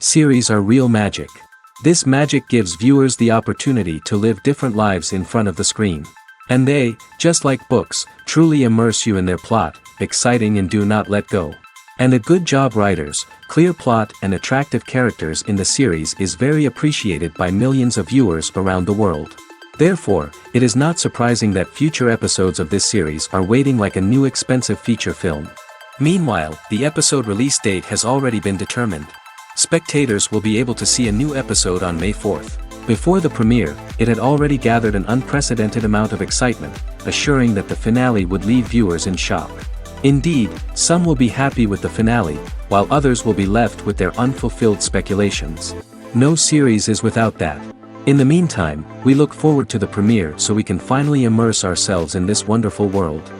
Series are real magic. This magic gives viewers the opportunity to live different lives in front of the screen. And they, just like books, truly immerse you in their plot, exciting and do not let go. And a good job writers, clear plot and attractive characters in the series is very appreciated by millions of viewers around the world. Therefore, it is not surprising that future episodes of this series are waiting like a new expensive feature film. Meanwhile, the episode release date has already been determined. Spectators will be able to see a new episode on May 4th. Before the premiere, it had already gathered an unprecedented amount of excitement, assuring that the finale would leave viewers in shock. Indeed, some will be happy with the finale, while others will be left with their unfulfilled speculations. No series is without that. In the meantime, we look forward to the premiere so we can finally immerse ourselves in this wonderful world.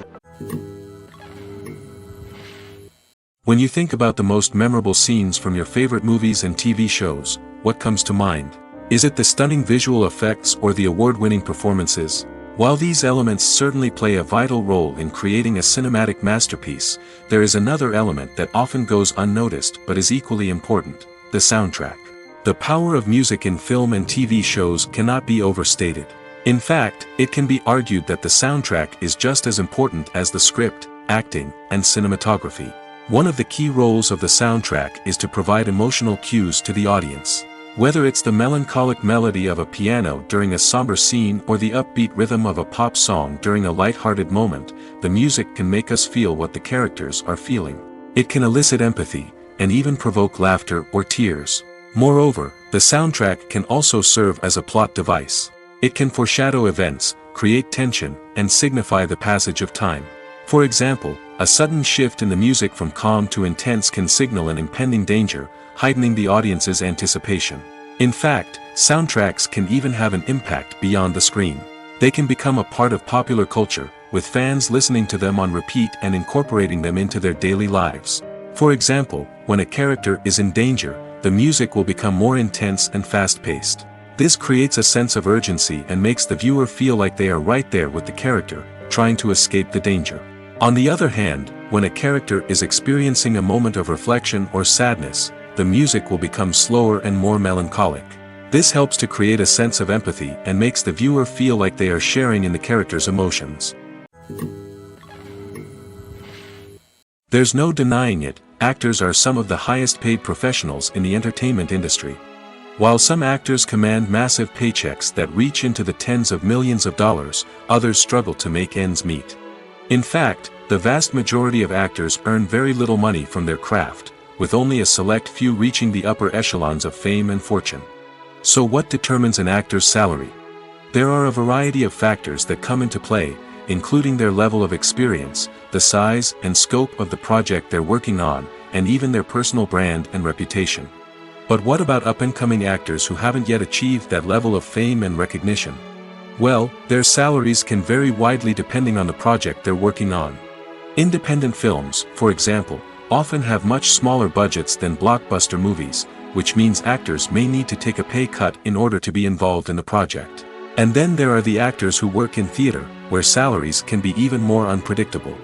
When you think about the most memorable scenes from your favorite movies and TV shows, what comes to mind? Is it the stunning visual effects or the award-winning performances? While these elements certainly play a vital role in creating a cinematic masterpiece, there is another element that often goes unnoticed but is equally important: the soundtrack. The power of music in film and TV shows cannot be overstated. In fact, it can be argued that the soundtrack is just as important as the script, acting, and cinematography. One of the key roles of the soundtrack is to provide emotional cues to the audience. Whether it's the melancholic melody of a piano during a somber scene or the upbeat rhythm of a pop song during a light-hearted moment, the music can make us feel what the characters are feeling. It can elicit empathy, and even provoke laughter or tears. Moreover, the soundtrack can also serve as a plot device. It can foreshadow events, create tension, and signify the passage of time. For example, a sudden shift in the music from calm to intense can signal an impending danger, heightening the audience's anticipation. In fact, soundtracks can even have an impact beyond the screen. They can become a part of popular culture, with fans listening to them on repeat and incorporating them into their daily lives. For example, when a character is in danger, the music will become more intense and fast-paced. This creates a sense of urgency and makes the viewer feel like they are right there with the character, trying to escape the danger. On the other hand, when a character is experiencing a moment of reflection or sadness, the music will become slower and more melancholic. This helps to create a sense of empathy and makes the viewer feel like they are sharing in the character's emotions. There's no denying it, actors are some of the highest paid professionals in the entertainment industry. While some actors command massive paychecks that reach into the tens of millions of dollars, others struggle to make ends meet. In fact, the vast majority of actors earn very little money from their craft, with only a select few reaching the upper echelons of fame and fortune. So what determines an actor's salary? There are a variety of factors that come into play, including their level of experience, the size and scope of the project they're working on, and even their personal brand and reputation. But what about up-and-coming actors who haven't yet achieved that level of fame and recognition? Well, their salaries can vary widely depending on the project they're working on. Independent films, for example, often have much smaller budgets than blockbuster movies, which means actors may need to take a pay cut in order to be involved in the project. And then there are the actors who work in theater, where salaries can be even more unpredictable.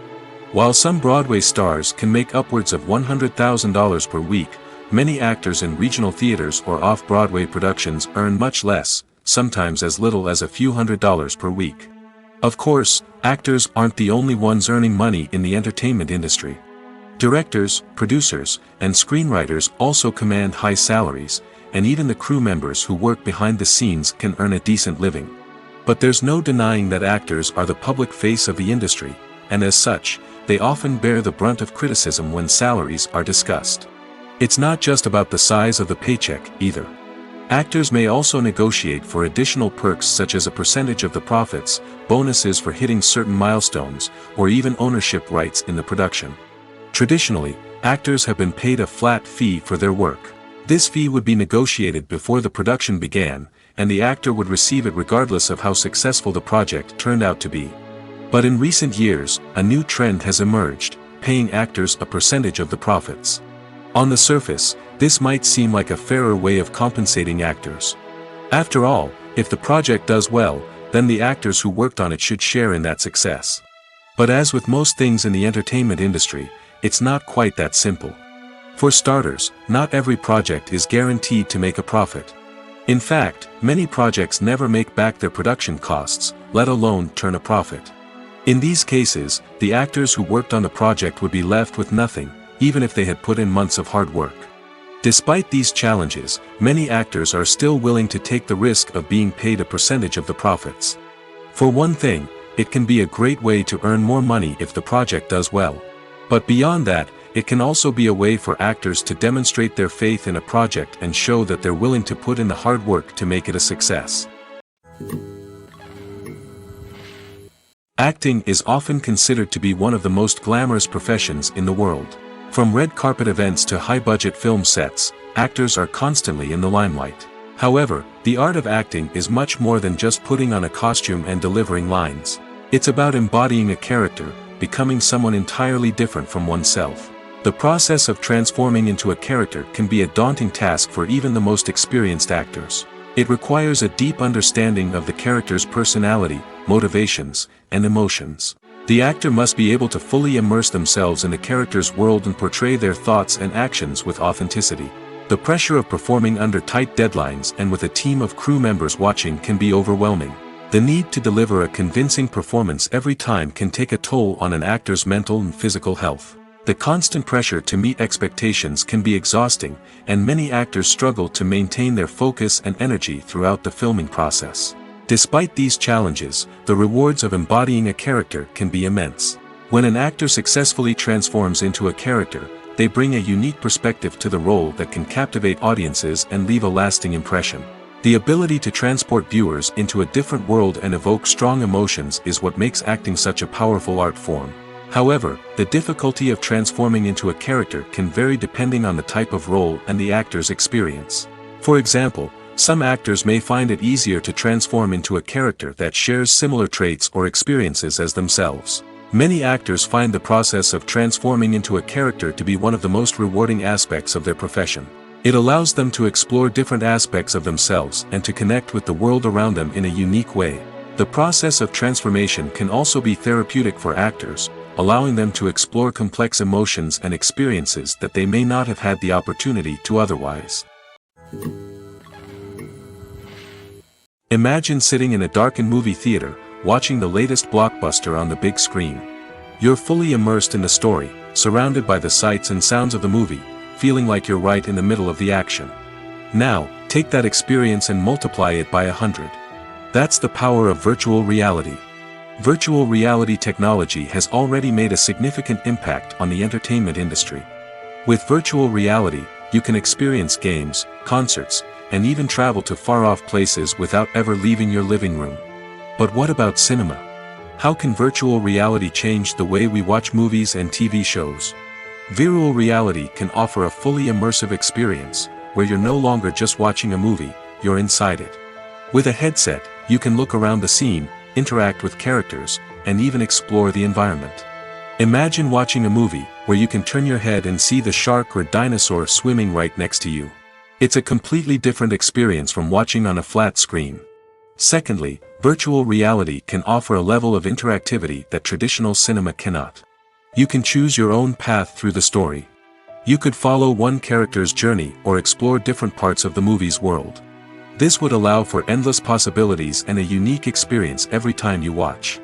While some Broadway stars can make upwards of $100,000 per week, many actors in regional theaters or off-Broadway productions earn much less, sometimes as little as a few $100s per week. Of course, actors aren't the only ones earning money in the entertainment industry. Directors, producers, and screenwriters also command high salaries, and even the crew members who work behind the scenes can earn a decent living. But there's no denying that actors are the public face of the industry, and as such, they often bear the brunt of criticism when salaries are discussed. It's not just about the size of the paycheck, either. Actors may also negotiate for additional perks such as a percentage of the profits, bonuses for hitting certain milestones, or even ownership rights in the production. Traditionally, actors have been paid a flat fee for their work. This fee would be negotiated before the production began, and the actor would receive it regardless of how successful the project turned out to be. But in recent years, a new trend has emerged, paying actors a percentage of the profits. On the surface, this might seem like a fairer way of compensating actors. After all, if the project does well, then the actors who worked on it should share in that success. But as with most things in the entertainment industry, it's not quite that simple. For starters, not every project is guaranteed to make a profit. In fact, many projects never make back their production costs, let alone turn a profit. In these cases, the actors who worked on the project would be left with nothing, even if they had put in months of hard work. Despite these challenges, many actors are still willing to take the risk of being paid a percentage of the profits. For one thing, it can be a great way to earn more money if the project does well. But beyond that, it can also be a way for actors to demonstrate their faith in a project and show that they're willing to put in the hard work to make it a success. Acting is often considered to be one of the most glamorous professions in the world. From red carpet events to high-budget film sets, actors are constantly in the limelight. However, the art of acting is much more than just putting on a costume and delivering lines. It's about embodying a character, becoming someone entirely different from oneself. The process of transforming into a character can be a daunting task for even the most experienced actors. It requires a deep understanding of the character's personality, motivations, and emotions. The actor must be able to fully immerse themselves in the character's world and portray their thoughts and actions with authenticity. The pressure of performing under tight deadlines and with a team of crew members watching can be overwhelming. The need to deliver a convincing performance every time can take a toll on an actor's mental and physical health. The constant pressure to meet expectations can be exhausting, and many actors struggle to maintain their focus and energy throughout the filming process. Despite these challenges, the rewards of embodying a character can be immense. When an actor successfully transforms into a character, they bring a unique perspective to the role that can captivate audiences and leave a lasting impression. The ability to transport viewers into a different world and evoke strong emotions is what makes acting such a powerful art form. However, the difficulty of transforming into a character can vary depending on the type of role and the actor's experience. For example, some actors may find it easier to transform into a character that shares similar traits or experiences as themselves. Many actors find the process of transforming into a character to be one of the most rewarding aspects of their profession. It allows them to explore different aspects of themselves and to connect with the world around them in a unique way. The process of transformation can also be therapeutic for actors, allowing them to explore complex emotions and experiences that they may not have had the opportunity to otherwise. Imagine sitting in a darkened movie theater, watching the latest blockbuster on the big screen. You're fully immersed in the story, surrounded by the sights and sounds of the movie, feeling like you're right in the middle of the action. Now, take that experience and multiply it by 100. That's the power of virtual reality. Virtual reality technology has already made a significant impact on the entertainment industry. With virtual reality, you can experience games, concerts, and even travel to far-off places without ever leaving your living room. But what about cinema? How can virtual reality change the way we watch movies and TV shows? Virtual reality can offer a fully immersive experience, where you're no longer just watching a movie, you're inside it. With a headset, you can look around the scene, interact with characters, and even explore the environment. Imagine watching a movie where you can turn your head and see the shark or dinosaur swimming right next to you. It's a completely different experience from watching on a flat screen. Secondly, virtual reality can offer a level of interactivity that traditional cinema cannot. You can choose your own path through the story. You could follow one character's journey or explore different parts of the movie's world. This would allow for endless possibilities and a unique experience every time you watch.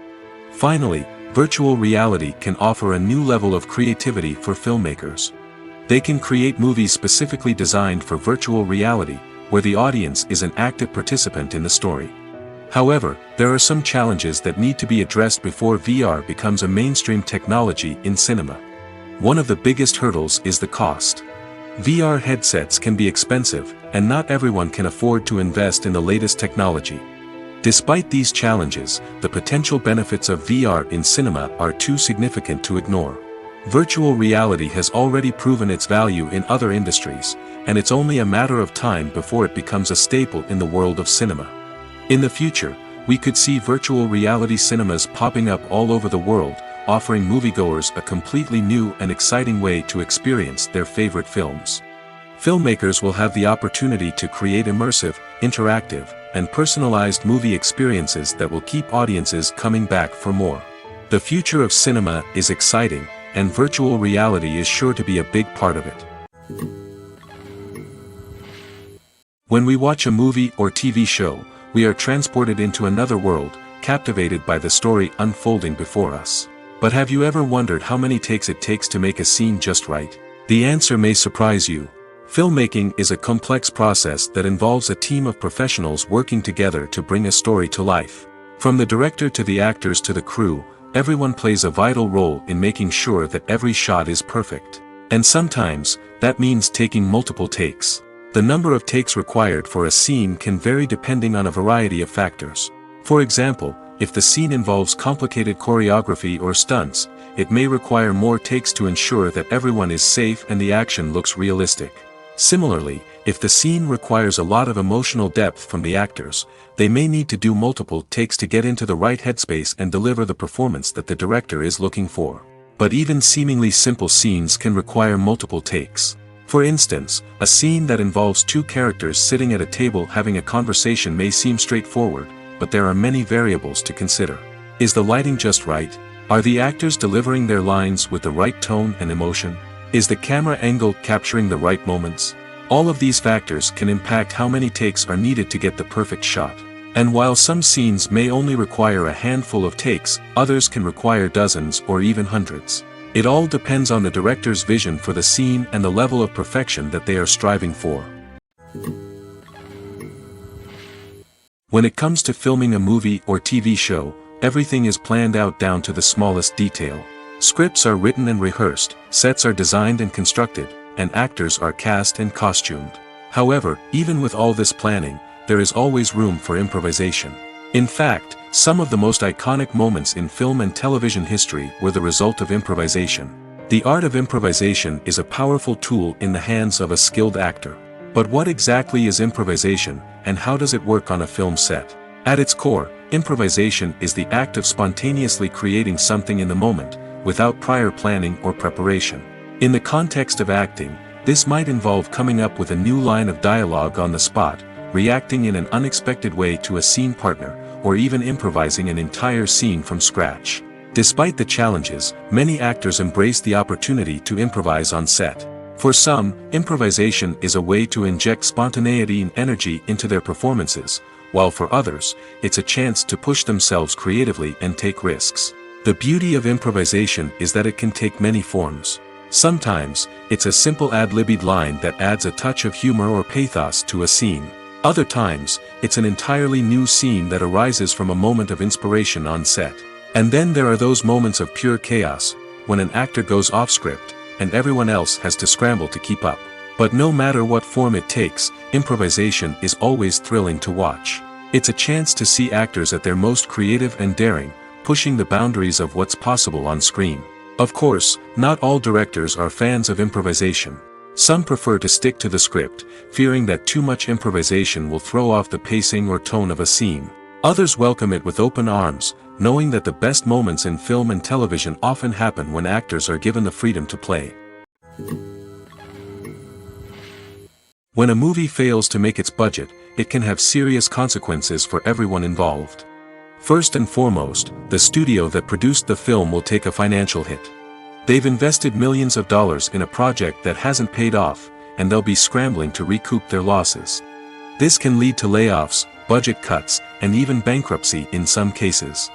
Finally, virtual reality can offer a new level of creativity for filmmakers. They can create movies specifically designed for virtual reality, where the audience is an active participant in the story. However, there are some challenges that need to be addressed before VR becomes a mainstream technology in cinema. One of the biggest hurdles is the cost. VR headsets can be expensive, and not everyone can afford to invest in the latest technology. Despite these challenges, the potential benefits of VR in cinema are too significant to ignore. Virtual reality has already proven its value in other industries, and it's only a matter of time before it becomes a staple in the world of cinema. In the future, we could see virtual reality cinemas popping up all over the world, offering moviegoers a completely new and exciting way to experience their favorite films. Filmmakers will have the opportunity to create immersive, interactive, and personalized movie experiences that will keep audiences coming back for more. The future of cinema is exciting, and virtual reality is sure to be a big part of it. When we watch a movie or TV show, we are transported into another world, captivated by the story unfolding before us. But have you ever wondered how many takes it takes to make a scene just right? The answer may surprise you. Filmmaking is a complex process that involves a team of professionals working together to bring a story to life. From the director to the actors to the crew, everyone plays a vital role in making sure that every shot is perfect. And sometimes, that means taking multiple takes. The number of takes required for a scene can vary depending on a variety of factors. For example, if the scene involves complicated choreography or stunts, it may require more takes to ensure that everyone is safe and the action looks realistic. Similarly, if the scene requires a lot of emotional depth from the actors, they may need to do multiple takes to get into the right headspace and deliver the performance that the director is looking for. But even seemingly simple scenes can require multiple takes. For instance, a scene that involves two characters sitting at a table having a conversation may seem straightforward, but there are many variables to consider. Is the lighting just right? Are the actors delivering their lines with the right tone and emotion? Is the camera angle capturing the right moments? All of these factors can impact how many takes are needed to get the perfect shot. And while some scenes may only require a handful of takes, others can require dozens or even hundreds. It all depends on the director's vision for the scene and the level of perfection that they are striving for. When it comes to filming a movie or TV show, everything is planned out down to the smallest detail. Scripts are written and rehearsed, sets are designed and constructed, and actors are cast and costumed. However, even with all this planning, there is always room for improvisation. In fact, some of the most iconic moments in film and television history were the result of improvisation. The art of improvisation is a powerful tool in the hands of a skilled actor. But what exactly is improvisation, and how does it work on a film set? At its core, improvisation is the act of spontaneously creating something in the moment, without prior planning or preparation. In the context of acting, this might involve coming up with a new line of dialogue on the spot, reacting in an unexpected way to a scene partner, or even improvising an entire scene from scratch. Despite the challenges, many actors embrace the opportunity to improvise on set. For some, improvisation is a way to inject spontaneity and energy into their performances, while for others, it's a chance to push themselves creatively and take risks. The beauty of improvisation is that it can take many forms. Sometimes, it's a simple ad-libbed line that adds a touch of humor or pathos to a scene. Other times, it's an entirely new scene that arises from a moment of inspiration on set. And then there are those moments of pure chaos, when an actor goes off script, and everyone else has to scramble to keep up. But no matter what form it takes, improvisation is always thrilling to watch. It's a chance to see actors at their most creative and daring, pushing the boundaries of what's possible on screen. Of course, not all directors are fans of improvisation. Some prefer to stick to the script, fearing that too much improvisation will throw off the pacing or tone of a scene. Others welcome it with open arms, knowing that the best moments in film and television often happen when actors are given the freedom to play. When a movie fails to make its budget, it can have serious consequences for everyone involved. First and foremost, the studio that produced the film will take a financial hit. They've invested millions of dollars in a project that hasn't paid off, and they'll be scrambling to recoup their losses. This can lead to layoffs, budget cuts, and even bankruptcy in some cases.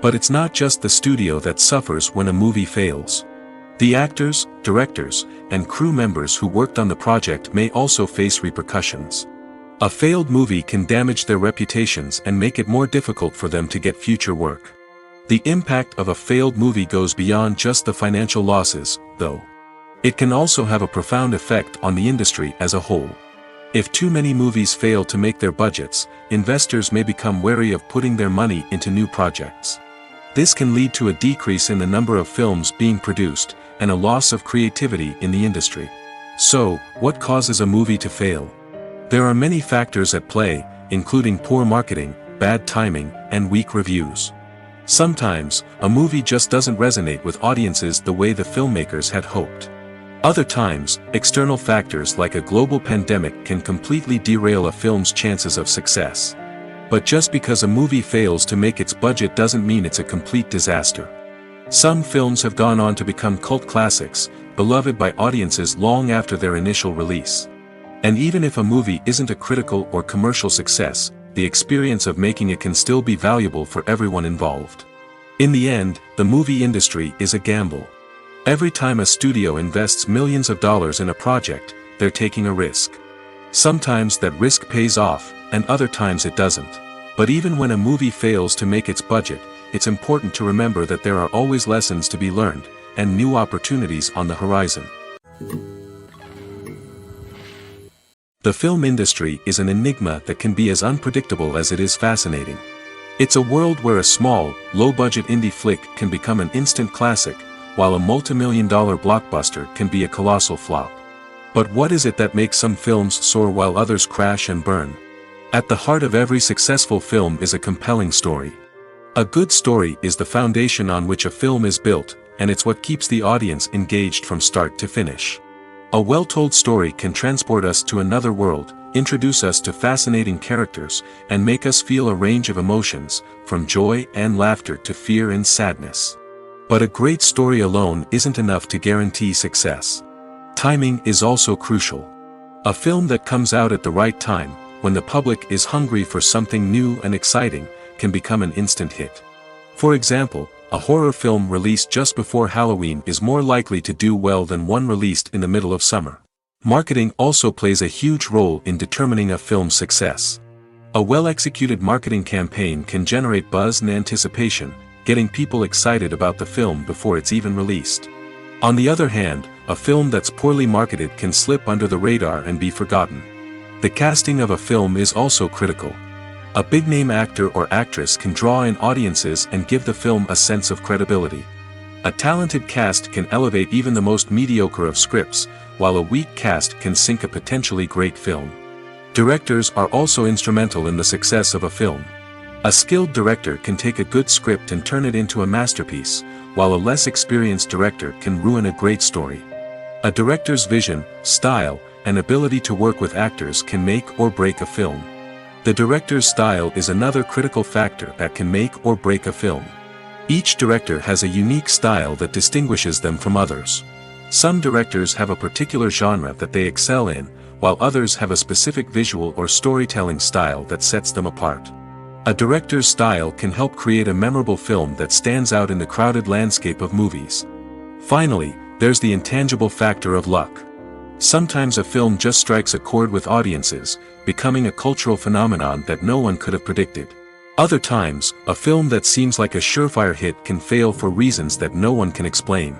But it's not just the studio that suffers when a movie fails. The actors, directors, and crew members who worked on the project may also face repercussions. A failed movie can damage their reputations and make it more difficult for them to get future work. The impact of a failed movie goes beyond just the financial losses, though. It can also have a profound effect on the industry as a whole. If too many movies fail to make their budgets, investors may become wary of putting their money into new projects. This can lead to a decrease in the number of films being produced, and a loss of creativity in the industry. So, what causes a movie to fail? There are many factors at play, including poor marketing, bad timing, and weak reviews. Sometimes, a movie just doesn't resonate with audiences the way the filmmakers had hoped. Other times, external factors like a global pandemic can completely derail a film's chances of success. But just because a movie fails to make its budget doesn't mean it's a complete disaster. Some films have gone on to become cult classics, beloved by audiences long after their initial release. And even if a movie isn't a critical or commercial success, the experience of making it can still be valuable for everyone involved. In the end, the movie industry is a gamble. Every time a studio invests millions of dollars in a project, they're taking a risk. Sometimes that risk pays off, and other times it doesn't. But even when a movie fails to make its budget, it's important to remember that there are always lessons to be learned, and new opportunities on the horizon. The film industry is an enigma that can be as unpredictable as it is fascinating. It's a world where a small, low-budget indie flick can become an instant classic, while a multi-million-dollar blockbuster can be a colossal flop. But what is it that makes some films soar while others crash and burn? At the heart of every successful film is a compelling story. A good story is the foundation on which a film is built, and it's what keeps the audience engaged from start to finish. A well-told story can transport us to another world, introduce us to fascinating characters, and make us feel a range of emotions, from joy and laughter to fear and sadness. But a great story alone isn't enough to guarantee success. Timing is also crucial. A film that comes out at the right time, when the public is hungry for something new and exciting, can become an instant hit. For example, a horror film released just before Halloween is more likely to do well than one released in the middle of summer. Marketing also plays a huge role in determining a film's success. A well-executed marketing campaign can generate buzz and anticipation, getting people excited about the film before it's even released. On the other hand, a film that's poorly marketed can slip under the radar and be forgotten. The casting of a film is also critical. A big-name actor or actress can draw in audiences and give the film a sense of credibility. A talented cast can elevate even the most mediocre of scripts, while a weak cast can sink a potentially great film. Directors are also instrumental in the success of a film. A skilled director can take a good script and turn it into a masterpiece, while a less experienced director can ruin a great story. A director's vision, style, and ability to work with actors can make or break a film. The director's style is another critical factor that can make or break a film. Each director has a unique style that distinguishes them from others. Some directors have a particular genre that they excel in, while others have a specific visual or storytelling style that sets them apart. A director's style can help create a memorable film that stands out in the crowded landscape of movies. Finally, there's the intangible factor of luck. Sometimes a film just strikes a chord with audiences, becoming a cultural phenomenon that no one could have predicted. Other times, a film that seems like a surefire hit can fail for reasons that no one can explain.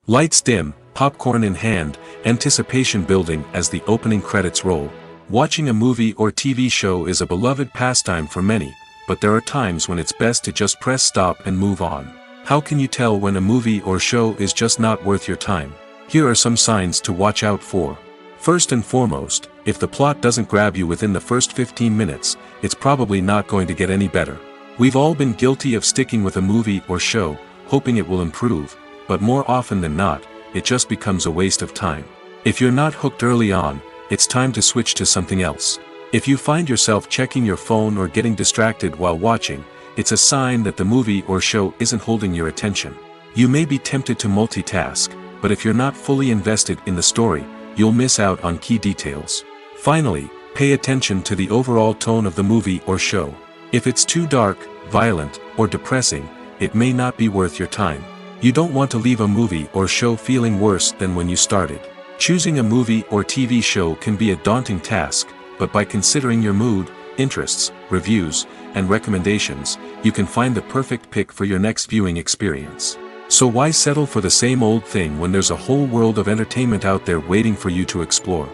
Lights dim, popcorn in hand, anticipation building as the opening credits roll. Watching a movie or TV show is a beloved pastime for many, but there are times when it's best to just press stop and move on. How can you tell when a movie or show is just not worth your time? Here are some signs to watch out for. First and foremost, if the plot doesn't grab you within the first 15 minutes, it's probably not going to get any better. We've all been guilty of sticking with a movie or show, hoping it will improve, but more often than not, it just becomes a waste of time. If you're not hooked early on, it's time to switch to something else. If you find yourself checking your phone or getting distracted while watching, it's a sign that the movie or show isn't holding your attention. You may be tempted to multitask, but if you're not fully invested in the story, you'll miss out on key details. Finally, pay attention to the overall tone of the movie or show. If it's too dark, violent, or depressing, it may not be worth your time. You don't want to leave a movie or show feeling worse than when you started. Choosing a movie or TV show can be a daunting task, but by considering your mood, interests, reviews, and recommendations, you can find the perfect pick for your next viewing experience. So why settle for the same old thing when there's a whole world of entertainment out there waiting for you to explore?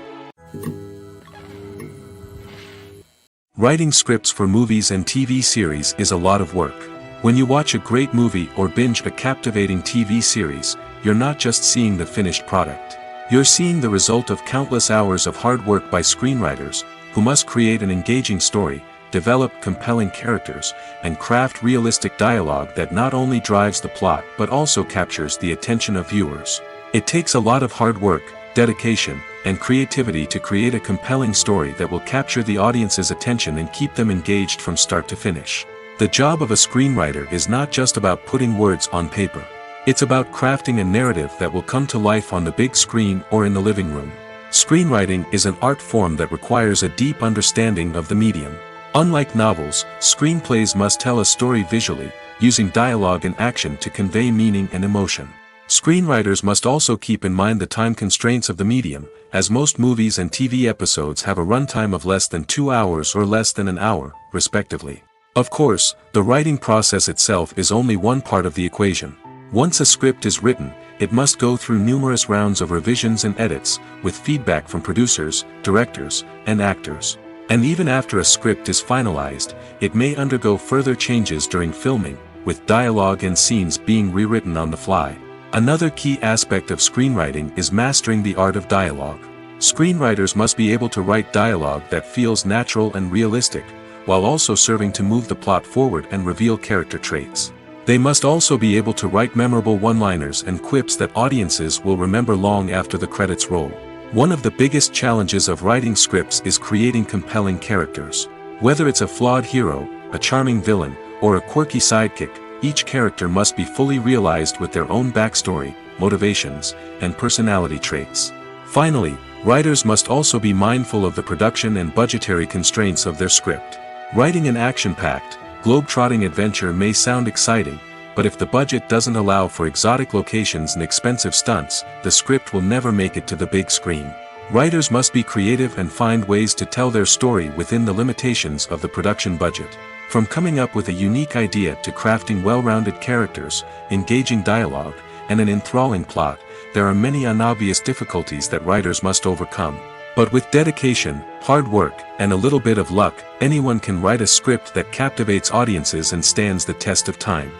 Writing scripts for movies and TV series is a lot of work. When you watch a great movie or binge a captivating TV series, you're not just seeing the finished product. You're seeing the result of countless hours of hard work by screenwriters, who must create an engaging story, develop compelling characters, and craft realistic dialogue that not only drives the plot but also captures the attention of viewers. It takes a lot of hard work, dedication, and creativity to create a compelling story that will capture the audience's attention and keep them engaged from start to finish. The job of a screenwriter is not just about putting words on paper. It's about crafting a narrative that will come to life on the big screen or in the living room. Screenwriting is an art form that requires a deep understanding of the medium. Unlike novels, screenplays must tell a story visually, using dialogue and action to convey meaning and emotion. Screenwriters must also keep in mind the time constraints of the medium, as most movies and TV episodes have a runtime of less than 2 hours or less than an hour, respectively. Of course, the writing process itself is only one part of the equation. Once a script is written, it must go through numerous rounds of revisions and edits, with feedback from producers, directors, and actors. And even after a script is finalized, it may undergo further changes during filming, with dialogue and scenes being rewritten on the fly. Another key aspect of screenwriting is mastering the art of dialogue. Screenwriters must be able to write dialogue that feels natural and realistic, while also serving to move the plot forward and reveal character traits. They must also be able to write memorable one-liners and quips that audiences will remember long after the credits roll. One of the biggest challenges of writing scripts is creating compelling characters. Whether it's a flawed hero, a charming villain, or a quirky sidekick, each character must be fully realized with their own backstory, motivations, and personality traits. Finally, writers must also be mindful of the production and budgetary constraints of their script. Writing an action-packed, globe-trotting adventure may sound exciting, but if the budget doesn't allow for exotic locations and expensive stunts, the script will never make it to the big screen. Writers must be creative and find ways to tell their story within the limitations of the production budget. From coming up with a unique idea to crafting well-rounded characters, engaging dialogue, and an enthralling plot, there are many unobvious difficulties that writers must overcome. But with dedication, hard work, and a little bit of luck, anyone can write a script that captivates audiences and stands the test of time.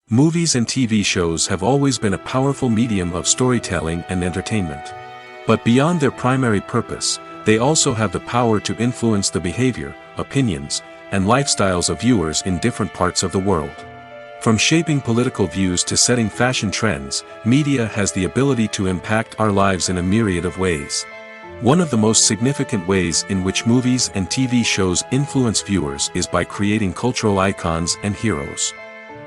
Movies and TV shows have always been a powerful medium of storytelling and entertainment. But beyond their primary purpose, they also have the power to influence the behavior, opinions, and lifestyles of viewers in different parts of the world. From shaping political views to setting fashion trends, media has the ability to impact our lives in a myriad of ways. One of the most significant ways in which movies and TV shows influence viewers is by creating cultural icons and heroes.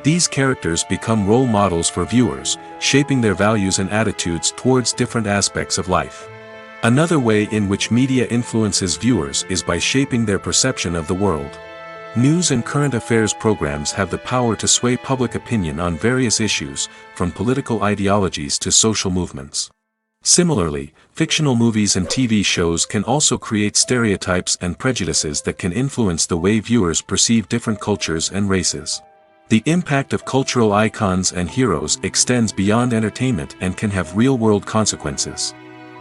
These characters become role models for viewers, shaping their values and attitudes towards different aspects of life. Another way in which media influences viewers is by shaping their perception of the world. News and current affairs programs have the power to sway public opinion on various issues, from political ideologies to social movements. Similarly, fictional movies and TV shows can also create stereotypes and prejudices that can influence the way viewers perceive different cultures and races. The impact of cultural icons and heroes extends beyond entertainment and can have real-world consequences.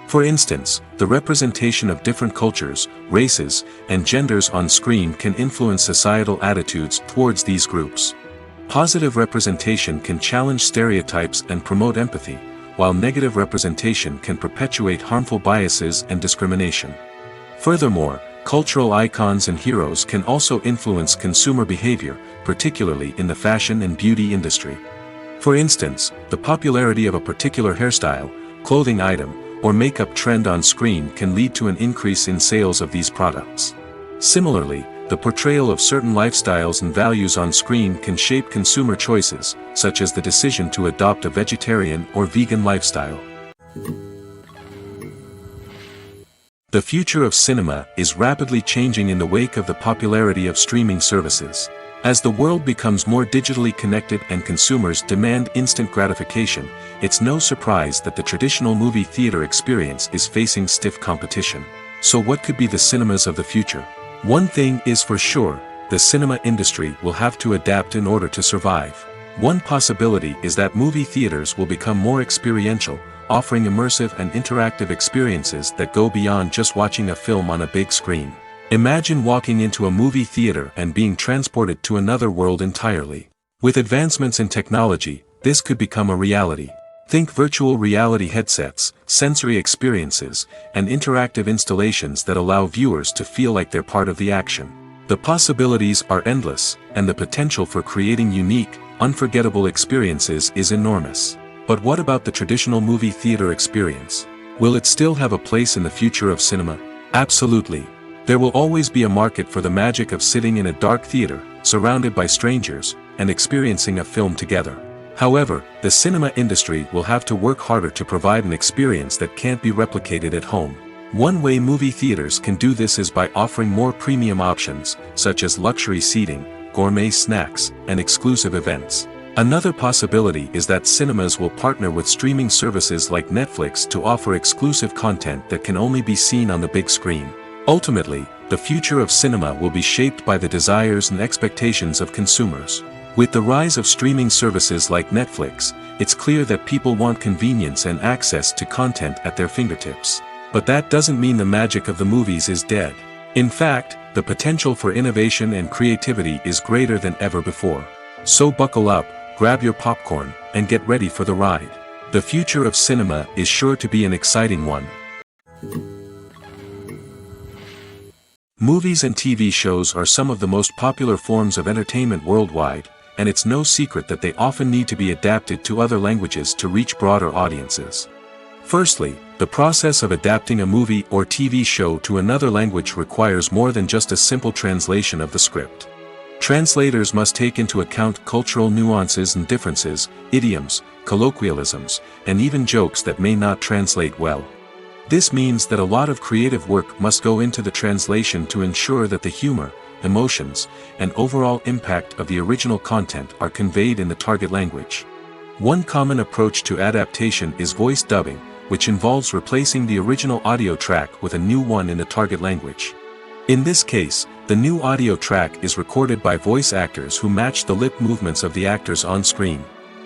For instance, the representation of different cultures, races, and genders on screen can influence societal attitudes towards these groups. Positive representation can challenge stereotypes and promote empathy, while negative representation can perpetuate harmful biases and discrimination. Furthermore, cultural icons and heroes can also influence consumer behavior, particularly in the fashion and beauty industry. For instance, the popularity of a particular hairstyle, clothing item, or makeup trend on screen can lead to an increase in sales of these products. Similarly, the portrayal of certain lifestyles and values on screen can shape consumer choices, such as the decision to adopt a vegetarian or vegan lifestyle. The future of cinema is rapidly changing in the wake of the popularity of streaming services. As the world becomes more digitally connected and consumers demand instant gratification, it's no surprise that the traditional movie theater experience is facing stiff competition. So what could be the cinemas of the future? One thing is for sure, the cinema industry will have to adapt in order to survive. One possibility is that movie theaters will become more experiential, offering immersive and interactive experiences that go beyond just watching a film on a big screen. Imagine walking into a movie theater and being transported to another world entirely. With advancements in technology, this could become a reality. Think virtual reality headsets, sensory experiences, and interactive installations that allow viewers to feel like they're part of the action. The possibilities are endless, and the potential for creating unique, unforgettable experiences is enormous. But what about the traditional movie theater experience? Will it still have a place in the future of cinema? Absolutely. There will always be a market for the magic of sitting in a dark theater, surrounded by strangers, and experiencing a film together. However, the cinema industry will have to work harder to provide an experience that can't be replicated at home. One way movie theaters can do this is by offering more premium options, such as luxury seating, gourmet snacks, and exclusive events. Another possibility is that cinemas will partner with streaming services like Netflix to offer exclusive content that can only be seen on the big screen. Ultimately, the future of cinema will be shaped by the desires and expectations of consumers. With the rise of streaming services like Netflix, it's clear that people want convenience and access to content at their fingertips. But that doesn't mean the magic of the movies is dead. In fact, the potential for innovation and creativity is greater than ever before. So buckle up, grab your popcorn, and get ready for the ride. The future of cinema is sure to be an exciting one. Movies and TV shows are some of the most popular forms of entertainment worldwide, and it's no secret that they often need to be adapted to other languages to reach broader audiences. Firstly, the process of adapting a movie or TV show to another language requires more than just a simple translation of the script. Translators must take into account cultural nuances and differences, idioms, colloquialisms, and even jokes that may not translate well. This means that a lot of creative work must go into the translation to ensure that the humor, emotions, and overall impact of the original content are conveyed in the target language. One common approach to adaptation is voice dubbing, which involves replacing the original audio track with a new one in the target language. In this case, the new audio track is recorded by voice actors who match the lip movements of the actors on screen.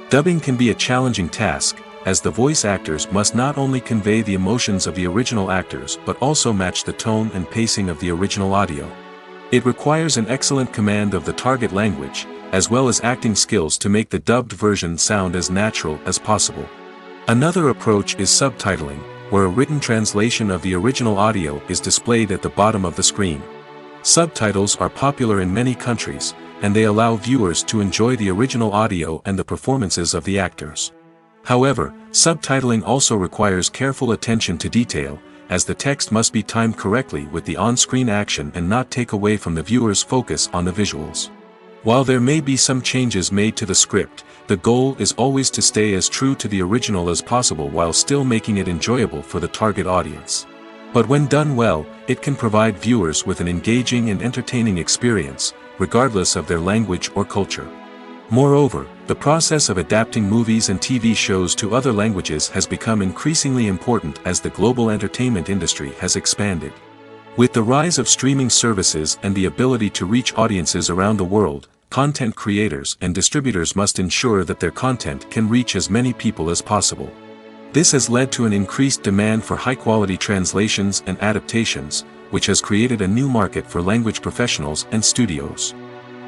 Dubbing can be a challenging task, as the voice actors must not only convey the emotions of the original actors but also match the tone and pacing of the original audio. It requires an excellent command of the target language, as well as acting skills to make the dubbed version sound as natural as possible. Another approach is subtitling, where a written translation of the original audio is displayed at the bottom of the screen. Subtitles are popular in many countries, and they allow viewers to enjoy the original audio and the performances of the actors. However, subtitling also requires careful attention to detail, as the text must be timed correctly with the on-screen action and not take away from the viewer's focus on the visuals. While there may be some changes made to the script, the goal is always to stay as true to the original as possible while still making it enjoyable for the target audience. But when done well, it can provide viewers with an engaging and entertaining experience, regardless of their language or culture. Moreover, the process of adapting movies and TV shows to other languages has become increasingly important as the global entertainment industry has expanded. With the rise of streaming services and the ability to reach audiences around the world, content creators and distributors must ensure that their content can reach as many people as possible. This has led to an increased demand for high-quality translations and adaptations, which has created a new market for language professionals and studios.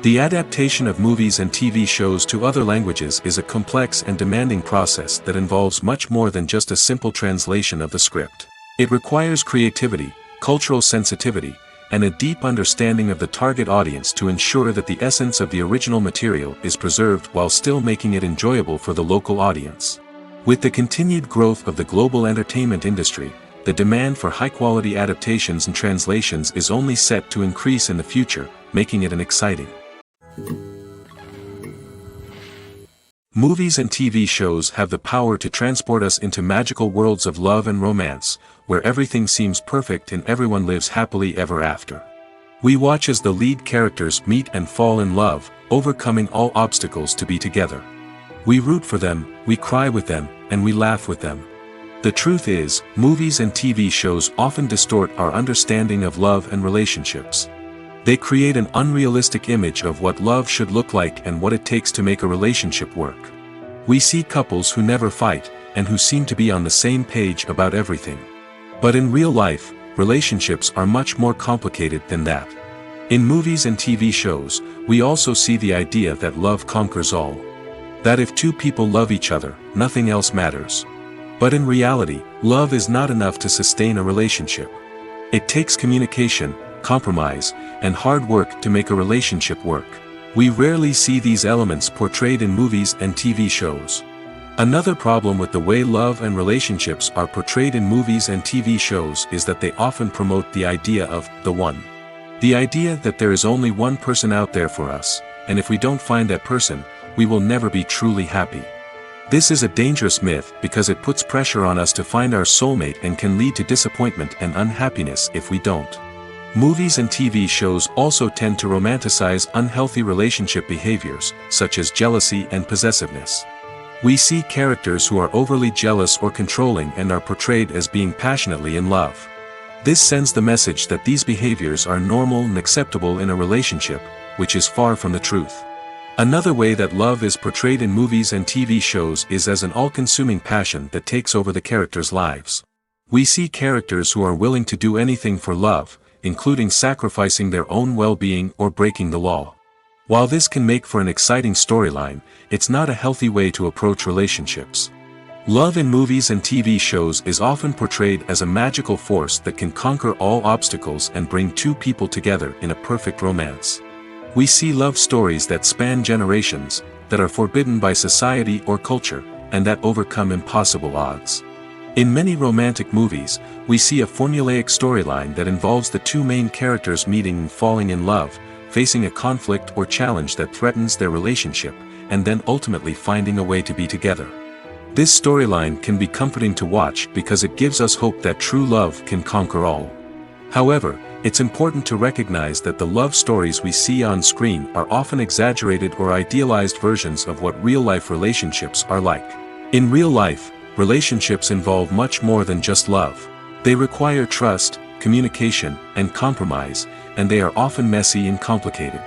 The adaptation of movies and TV shows to other languages is a complex and demanding process that involves much more than just a simple translation of the script. It requires creativity, cultural sensitivity, and a deep understanding of the target audience to ensure that the essence of the original material is preserved while still making it enjoyable for the local audience. With the continued growth of the global entertainment industry, the demand for high-quality adaptations and translations is only set to increase in the future, making it an exciting. Movies and TV shows have the power to transport us into magical worlds of love and romance, where everything seems perfect and everyone lives happily ever after. We watch as the lead characters meet and fall in love, overcoming all obstacles to be together. We root for them, we cry with them, and we laugh with them. The truth is, movies and TV shows often distort our understanding of love and relationships. They create an unrealistic image of what love should look like and what it takes to make a relationship work. We see couples who never fight, and who seem to be on the same page about everything. But in real life, relationships are much more complicated than that. In movies and TV shows, we also see the idea that love conquers all. That if two people love each other, nothing else matters. But in reality, love is not enough to sustain a relationship. It takes communication, compromise, and hard work to make a relationship work. We rarely see these elements portrayed in movies and TV shows. Another problem with the way love and relationships are portrayed in movies and TV shows is that they often promote the idea of the one. The idea that there is only one person out there for us, and if we don't find that person, we will never be truly happy. This is a dangerous myth because it puts pressure on us to find our soulmate and can lead to disappointment and unhappiness if we don't. Movies and TV shows also tend to romanticize unhealthy relationship behaviors, such as jealousy and possessiveness. We see characters who are overly jealous or controlling and are portrayed as being passionately in love. This sends the message that these behaviors are normal and acceptable in a relationship, which is far from the truth. Another way that love is portrayed in movies and TV shows is as an all-consuming passion that takes over the characters' lives. We see characters who are willing to do anything for love, including sacrificing their own well-being or breaking the law. While this can make for an exciting storyline, it's not a healthy way to approach relationships. Love in movies and TV shows is often portrayed as a magical force that can conquer all obstacles and bring two people together in a perfect romance. We see love stories that span generations, that are forbidden by society or culture, and that overcome impossible odds. In many romantic movies, we see a formulaic storyline that involves the two main characters meeting and falling in love, facing a conflict or challenge that threatens their relationship, and then ultimately finding a way to be together. This storyline can be comforting to watch because it gives us hope that true love can conquer all. However, it's important to recognize that the love stories we see on screen are often exaggerated or idealized versions of what real-life relationships are like. In real life, relationships involve much more than just love. They require trust, communication, and compromise, and they are often messy and complicated.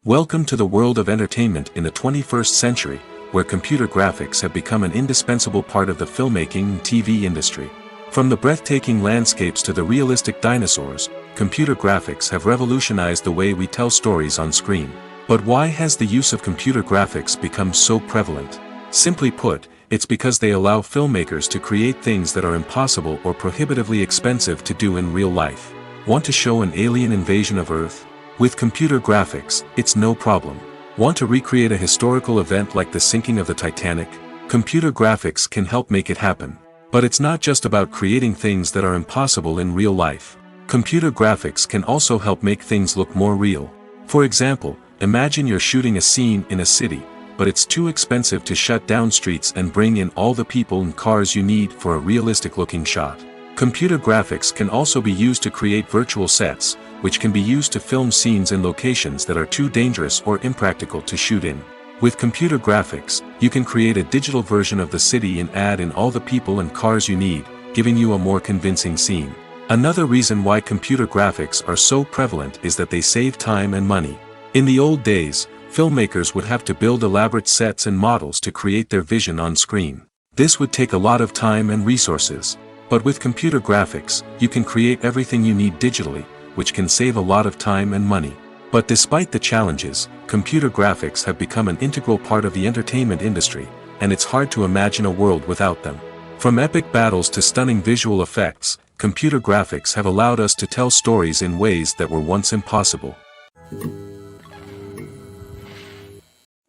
Welcome to the world of entertainment in the 21st century, where computer graphics have become an indispensable part of the filmmaking and TV industry. From the breathtaking landscapes to the realistic dinosaurs, computer graphics have revolutionized the way we tell stories on screen. But why has the use of computer graphics become so prevalent? Simply put, it's because they allow filmmakers to create things that are impossible or prohibitively expensive to do in real life. Want to show an alien invasion of Earth? With computer graphics, it's no problem. Want to recreate a historical event like the sinking of the Titanic? Computer graphics can help make it happen. But it's not just about creating things that are impossible in real life. Computer graphics can also help make things look more real. For example, imagine you're shooting a scene in a city, but it's too expensive to shut down streets and bring in all the people and cars you need for a realistic-looking shot. Computer graphics can also be used to create virtual sets, which can be used to film scenes in locations that are too dangerous or impractical to shoot in. With computer graphics, you can create a digital version of the city and add in all the people and cars you need, giving you a more convincing scene. Another reason why computer graphics are so prevalent is that they save time and money. In the old days, filmmakers would have to build elaborate sets and models to create their vision on screen. This would take a lot of time and resources. But with computer graphics, you can create everything you need digitally, which can save a lot of time and money. But despite the challenges, computer graphics have become an integral part of the entertainment industry, and it's hard to imagine a world without them. From epic battles to stunning visual effects, computer graphics have allowed us to tell stories in ways that were once impossible.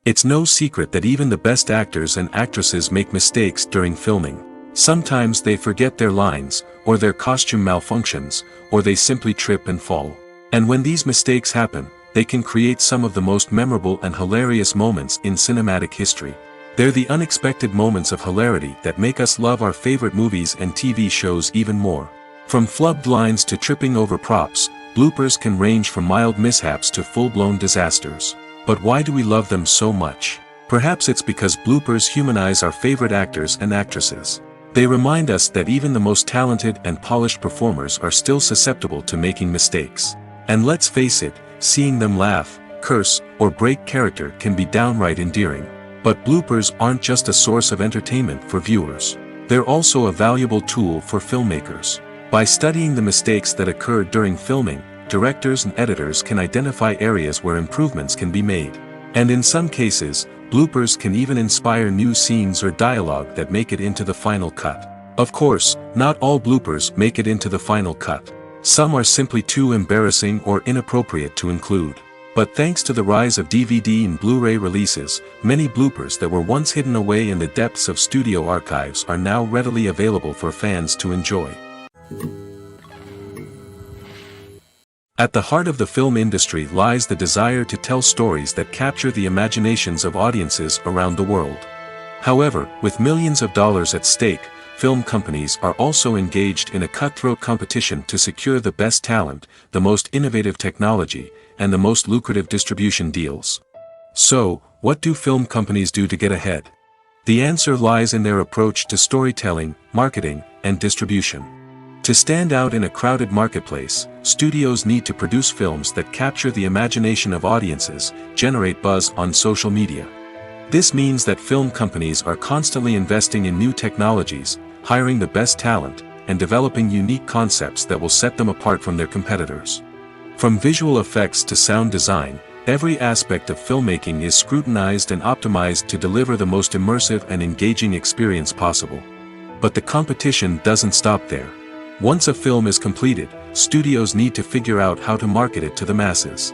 It's no secret that even the best actors and actresses make mistakes during filming. Sometimes they forget their lines, or their costume malfunctions, or they simply trip and fall. And when these mistakes happen, they can create some of the most memorable and hilarious moments in cinematic history. They're the unexpected moments of hilarity that make us love our favorite movies and TV shows even more. From flubbed lines to tripping over props, bloopers can range from mild mishaps to full-blown disasters. But why do we love them so much? Perhaps it's because bloopers humanize our favorite actors and actresses. They remind us that even the most talented and polished performers are still susceptible to making mistakes. And let's face it, seeing them laugh, curse, or break character can be downright endearing. But bloopers aren't just a source of entertainment for viewers. They're also a valuable tool for filmmakers. By studying the mistakes that occurred during filming, directors and editors can identify areas where improvements can be made. And in some cases, bloopers can even inspire new scenes or dialogue that make it into the final cut. Of course, not all bloopers make it into the final cut. Some are simply too embarrassing or inappropriate to include. But thanks to the rise of DVD and Blu-ray releases, many bloopers that were once hidden away in the depths of studio archives are now readily available for fans to enjoy. At the heart of the film industry lies the desire to tell stories that capture the imaginations of audiences around the world. However, with millions of dollars at stake, film companies are also engaged in a cutthroat competition to secure the best talent, the most innovative technology, and the most lucrative distribution deals. So, what do film companies do to get ahead? The answer lies in their approach to storytelling, marketing, and distribution. To stand out in a crowded marketplace, studios need to produce films that capture the imagination of audiences, generate buzz on social media. This means that film companies are constantly investing in new technologies, hiring the best talent, and developing unique concepts that will set them apart from their competitors. From visual effects to sound design, every aspect of filmmaking is scrutinized and optimized to deliver the most immersive and engaging experience possible. But the competition doesn't stop there. Once a film is completed, studios need to figure out how to market it to the masses.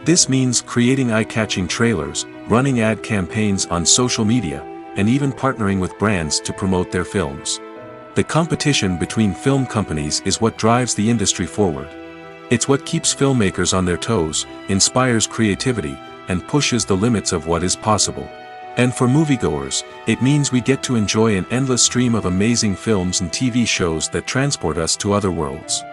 This means creating eye-catching trailers, running ad campaigns on social media, and even partnering with brands to promote their films. The competition between film companies is what drives the industry forward. It's what keeps filmmakers on their toes, inspires creativity, and pushes the limits of what is possible. And for moviegoers, it means we get to enjoy an endless stream of amazing films and TV shows that transport us to other worlds.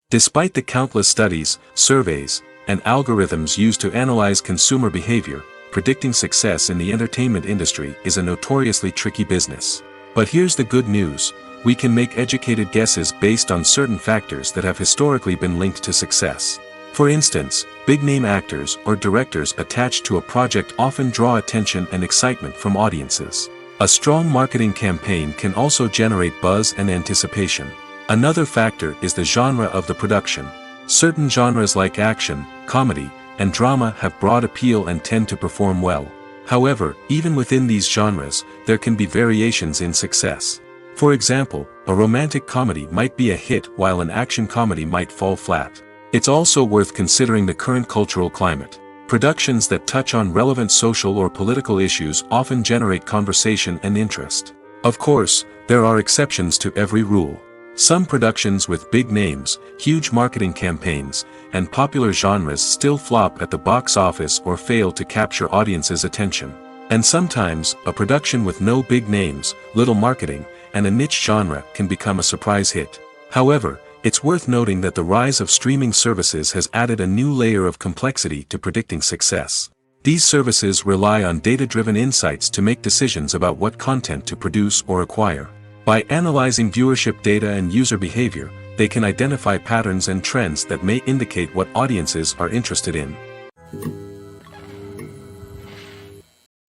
Despite the countless studies, surveys, and algorithms used to analyze consumer behavior, predicting success in the entertainment industry is a notoriously tricky business. But here's the good news: we can make educated guesses based on certain factors that have historically been linked to success. For instance, big-name actors or directors attached to a project often draw attention and excitement from audiences. A strong marketing campaign can also generate buzz and anticipation. Another factor is the genre of the production. Certain genres like action, comedy, and drama have broad appeal and tend to perform well. However, even within these genres, there can be variations in success. For example, a romantic comedy might be a hit while an action comedy might fall flat. It's also worth considering the current cultural climate. Productions that touch on relevant social or political issues often generate conversation and interest. Of course, there are exceptions to every rule. Some productions with big names, huge marketing campaigns, and popular genres still flop at the box office or fail to capture audiences' attention. And sometimes, a production with no big names, little marketing, and a niche genre can become a surprise hit. However, it's worth noting that the rise of streaming services has added a new layer of complexity to predicting success. These services rely on data-driven insights to make decisions about what content to produce or acquire. By analyzing viewership data and user behavior, they can identify patterns and trends that may indicate what audiences are interested in.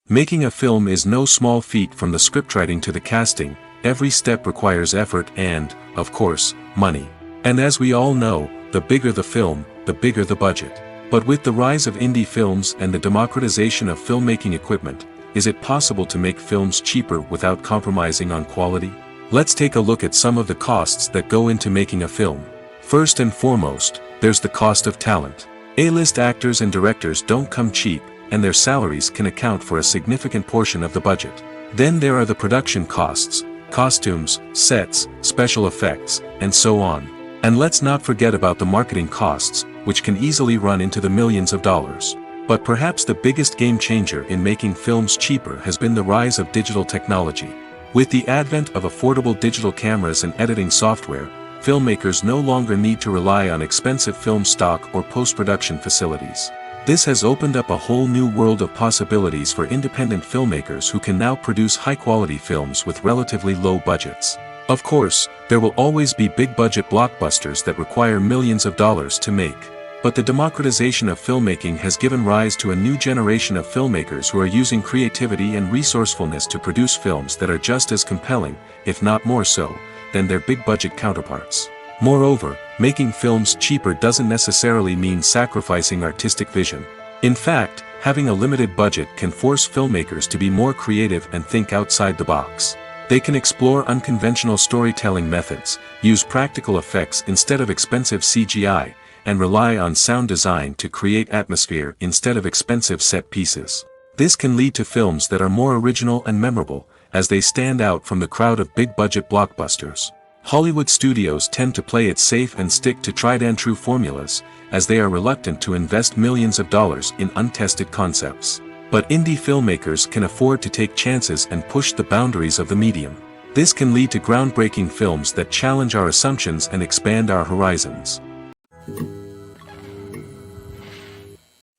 Making a film is no small feat. From the scriptwriting to the casting, every step requires effort and, of course, money. And as we all know, the bigger the film, the bigger the budget. But with the rise of indie films and the democratization of filmmaking equipment, is it possible to make films cheaper without compromising on quality? Let's take a look at some of the costs that go into making a film. First and foremost, there's the cost of talent. A-list actors and directors don't come cheap, and their salaries can account for a significant portion of the budget. Then there are the production costs, costumes, sets, special effects, and so on. And let's not forget about the marketing costs, which can easily run into the millions of dollars. But perhaps the biggest game changer in making films cheaper has been the rise of digital technology. With the advent of affordable digital cameras and editing software, filmmakers no longer need to rely on expensive film stock or post-production facilities. This has opened up a whole new world of possibilities for independent filmmakers who can now produce high-quality films with relatively low budgets. Of course, there will always be big-budget blockbusters that require millions of dollars to make. But the democratization of filmmaking has given rise to a new generation of filmmakers who are using creativity and resourcefulness to produce films that are just as compelling, if not more so, than their big-budget counterparts. Moreover, making films cheaper doesn't necessarily mean sacrificing artistic vision. In fact, having a limited budget can force filmmakers to be more creative and think outside the box. They can explore unconventional storytelling methods, use practical effects instead of expensive CGI, and rely on sound design to create atmosphere instead of expensive set pieces. This can lead to films that are more original and memorable, as they stand out from the crowd of big-budget blockbusters. Hollywood studios tend to play it safe and stick to tried-and-true formulas, as they are reluctant to invest millions of dollars in untested concepts. But indie filmmakers can afford to take chances and push the boundaries of the medium. This can lead to groundbreaking films that challenge our assumptions and expand our horizons.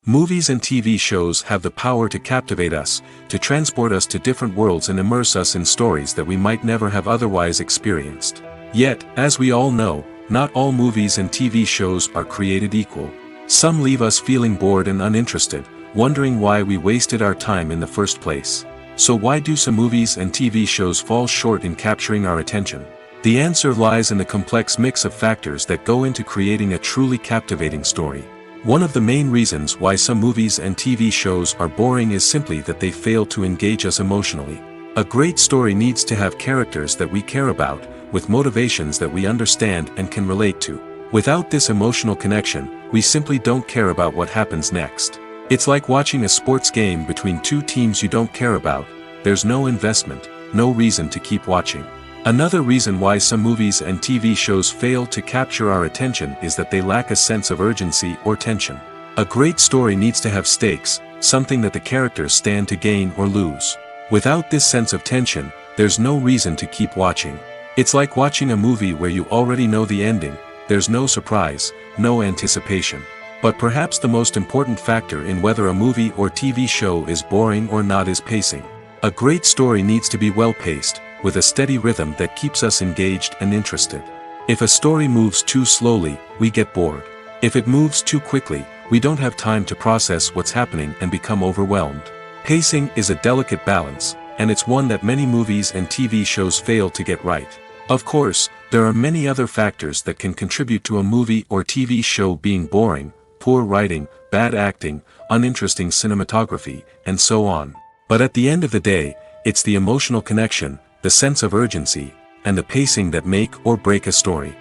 Movies and TV shows have the power to captivate us, to transport us to different worlds and immerse us in stories that we might never have otherwise experienced. Yet, as we all know, not all movies and TV shows are created equal. Some leave us feeling bored and uninterested, wondering why we wasted our time in the first place. So why do some movies and TV shows fall short in capturing our attention? The answer lies in the complex mix of factors that go into creating a truly captivating story. One of the main reasons why some movies and TV shows are boring is simply that they fail to engage us emotionally. A great story needs to have characters that we care about, with motivations that we understand and can relate to. Without this emotional connection, we simply don't care about what happens next. It's like watching a sports game between two teams you don't care about. There's no investment, no reason to keep watching. Another reason why some movies and TV shows fail to capture our attention is that they lack a sense of urgency or tension. A great story needs to have stakes, something that the characters stand to gain or lose. Without this sense of tension, there's no reason to keep watching. It's like watching a movie where you already know the ending. There's no surprise, no anticipation. But perhaps the most important factor in whether a movie or TV show is boring or not is pacing. A great story needs to be well-paced, with a steady rhythm that keeps us engaged and interested. If a story moves too slowly, we get bored. If it moves too quickly, we don't have time to process what's happening and become overwhelmed. Pacing is a delicate balance, and it's one that many movies and TV shows fail to get right. Of course, there are many other factors that can contribute to a movie or TV show being boring: poor writing, bad acting, uninteresting cinematography, and so on. But at the end of the day, it's the emotional connection, the sense of urgency, and the pacing that make or break a story.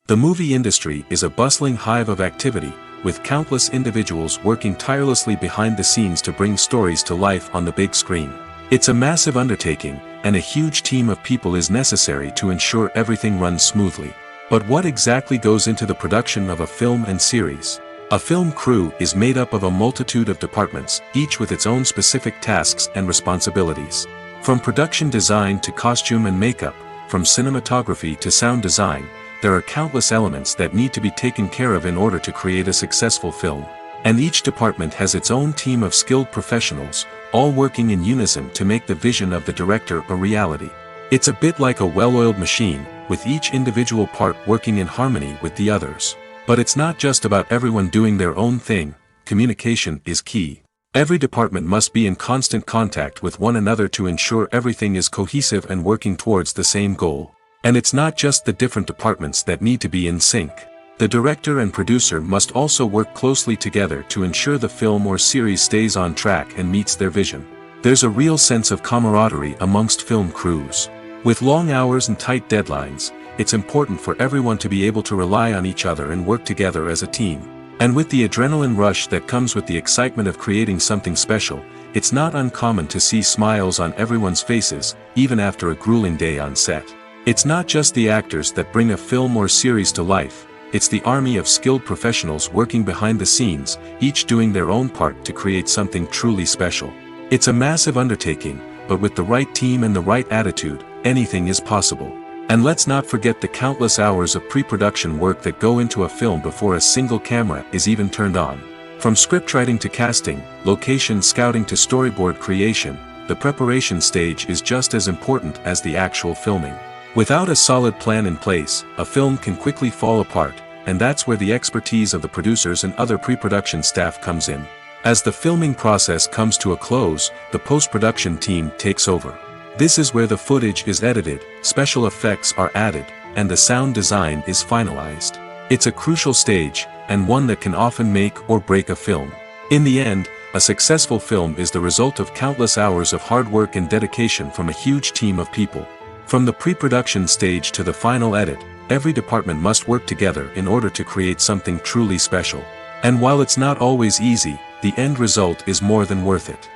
The movie industry is a bustling hive of activity, with countless individuals working tirelessly behind the scenes to bring stories to life on the big screen. It's a massive undertaking, and a huge team of people is necessary to ensure everything runs smoothly. But what exactly goes into the production of a film and series? A film crew is made up of a multitude of departments, each with its own specific tasks and responsibilities. From production design to costume and makeup, from cinematography to sound design, there are countless elements that need to be taken care of in order to create a successful film. And each department has its own team of skilled professionals, all working in unison to make the vision of the director a reality. It's a bit like a well-oiled machine, with each individual part working in harmony with the others. But it's not just about everyone doing their own thing. Communication is key. Every department must be in constant contact with one another to ensure everything is cohesive and working towards the same goal. And it's not just the different departments that need to be in sync. The director and producer must also work closely together to ensure the film or series stays on track and meets their vision. There's a real sense of camaraderie amongst film crews. With long hours and tight deadlines, it's important for everyone to be able to rely on each other and work together as a team. And with the adrenaline rush that comes with the excitement of creating something special, it's not uncommon to see smiles on everyone's faces, even after a grueling day on set. It's not just the actors that bring a film or series to life, it's the army of skilled professionals working behind the scenes, each doing their own part to create something truly special. It's a massive undertaking, but with the right team and the right attitude, anything is possible. And let's not forget the countless hours of pre-production work that go into a film before a single camera is even turned on. From scriptwriting to casting, location scouting to storyboard creation, the preparation stage is just as important as the actual filming. Without a solid plan in place, a film can quickly fall apart, and that's where the expertise of the producers and other pre-production staff comes in. As the filming process comes to a close, the post-production team takes over. This is where the footage is edited, special effects are added, and the sound design is finalized. It's a crucial stage, and one that can often make or break a film. In the end, a successful film is the result of countless hours of hard work and dedication from a huge team of people. From the pre-production stage to the final edit, every department must work together in order to create something truly special. And while it's not always easy, the end result is more than worth it.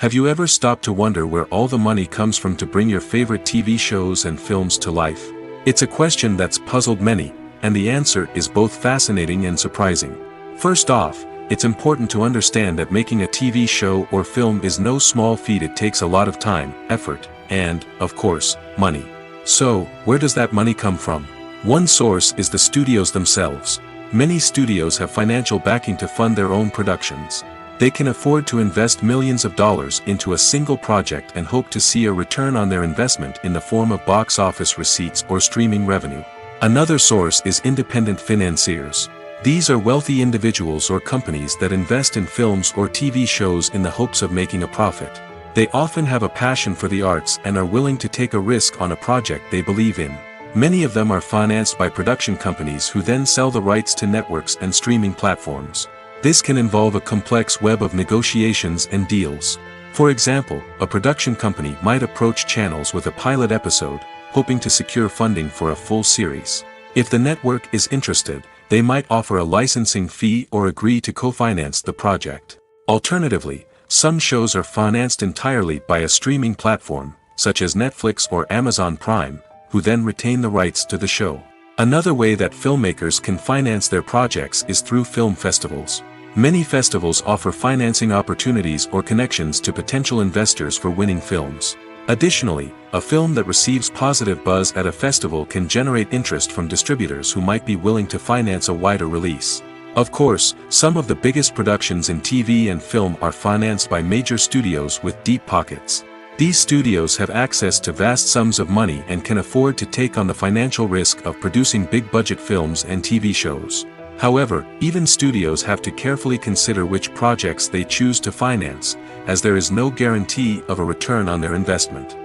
Have you ever stopped to wonder where all the money comes from to bring your favorite TV shows and films to life? It's a question that's puzzled many, and the answer is both fascinating and surprising. First off, it's important to understand that making a TV show or film is no small feat. It takes a lot of time, effort, and, of course, money. So, where does that money come from? One source is the studios themselves. Many studios have financial backing to fund their own productions. They can afford to invest millions of dollars into a single project and hope to see a return on their investment in the form of box office receipts or streaming revenue. Another source is independent financiers. These are wealthy individuals or companies that invest in films or TV shows in the hopes of making a profit. They often have a passion for the arts and are willing to take a risk on a project they believe in. Many of them are financed by production companies who then sell the rights to networks and streaming platforms. This can involve a complex web of negotiations and deals. For example, a production company might approach channels with a pilot episode, hoping to secure funding for a full series. If the network is interested, they might offer a licensing fee or agree to co-finance the project. Alternatively, some shows are financed entirely by a streaming platform, such as Netflix or Amazon Prime, who then retain the rights to the show. Another way that filmmakers can finance their projects is through film festivals. Many festivals offer financing opportunities or connections to potential investors for winning films. Additionally, a film that receives positive buzz at a festival can generate interest from distributors who might be willing to finance a wider release. Of course, some of the biggest productions in TV and film are financed by major studios with deep pockets. These studios have access to vast sums of money and can afford to take on the financial risk of producing big-budget films and TV shows. However, even studios have to carefully consider which projects they choose to finance, as there is no guarantee of a return on their investment.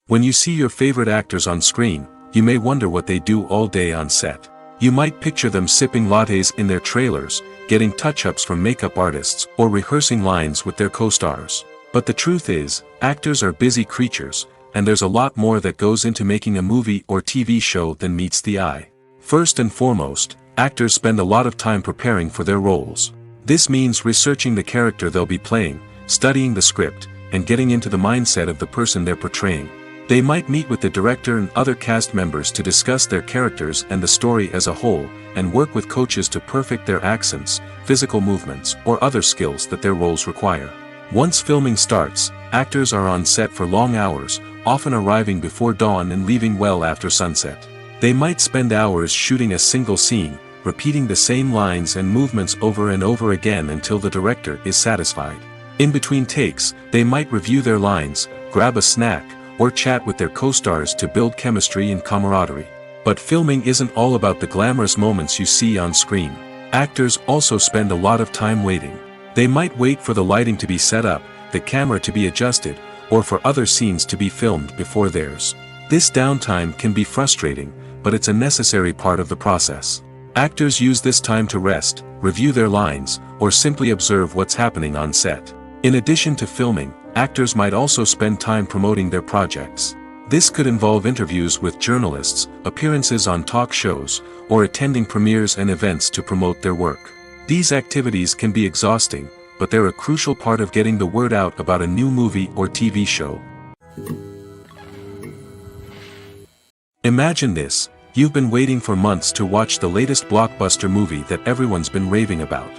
When you see your favorite actors on screen, you may wonder what they do all day on set. You might picture them sipping lattes in their trailers, getting touch-ups from makeup artists, or rehearsing lines with their co-stars. But the truth is, actors are busy creatures, and there's a lot more that goes into making a movie or TV show than meets the eye. First and foremost, actors spend a lot of time preparing for their roles. This means researching the character they'll be playing, studying the script, and getting into the mindset of the person they're portraying. They might meet with the director and other cast members to discuss their characters and the story as a whole, and work with coaches to perfect their accents, physical movements, or other skills that their roles require. Once filming starts, actors are on set for long hours, often arriving before dawn and leaving well after sunset. They might spend hours shooting a single scene, repeating the same lines and movements over and over again until the director is satisfied. In between takes, they might review their lines, grab a snack, or chat with their co-stars to build chemistry and camaraderie. But filming isn't all about the glamorous moments you see on screen. Actors also spend a lot of time waiting. They might wait for the lighting to be set up, the camera to be adjusted, or for other scenes to be filmed before theirs. This downtime can be frustrating, but it's a necessary part of the process. Actors use this time to rest, review their lines, or simply observe what's happening on set. In addition to filming, actors might also spend time promoting their projects. This could involve interviews with journalists, appearances on talk shows, or attending premieres and events to promote their work. These activities can be exhausting, but they're a crucial part of getting the word out about a new movie or TV show. Imagine this: you've been waiting for months to watch the latest blockbuster movie that everyone's been raving about.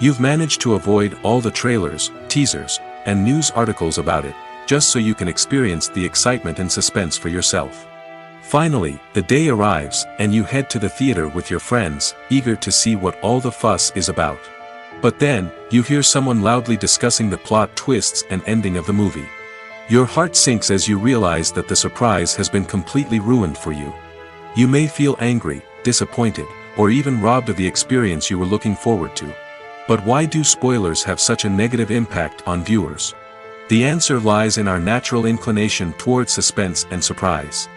You've managed to avoid all the trailers, teasers, and news articles about it, just so you can experience the excitement and suspense for yourself. Finally, the day arrives, and you head to the theater with your friends, eager to see what all the fuss is about. But then, you hear someone loudly discussing the plot twists and ending of the movie. Your heart sinks as you realize that the surprise has been completely ruined for you. You may feel angry, disappointed, or even robbed of the experience you were looking forward to. But why do spoilers have such a negative impact on viewers? The answer lies in our natural inclination toward suspense and surprise.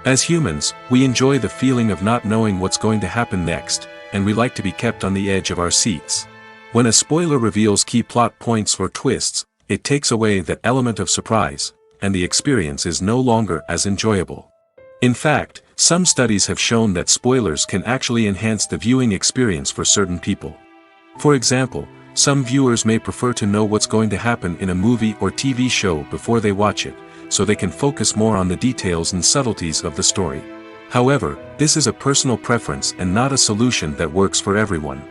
As humans, we enjoy the feeling of not knowing what's going to happen next, and we like to be kept on the edge of our seats. When a spoiler reveals key plot points or twists, it takes away that element of surprise, and the experience is no longer as enjoyable. In fact, some studies have shown that spoilers can actually enhance the viewing experience for certain people. For example, Some viewers may prefer to know what's going to happen in a movie or TV show before they watch it, so they can focus more on the details and subtleties of the story. However, this is a personal preference and not a solution that works for everyone.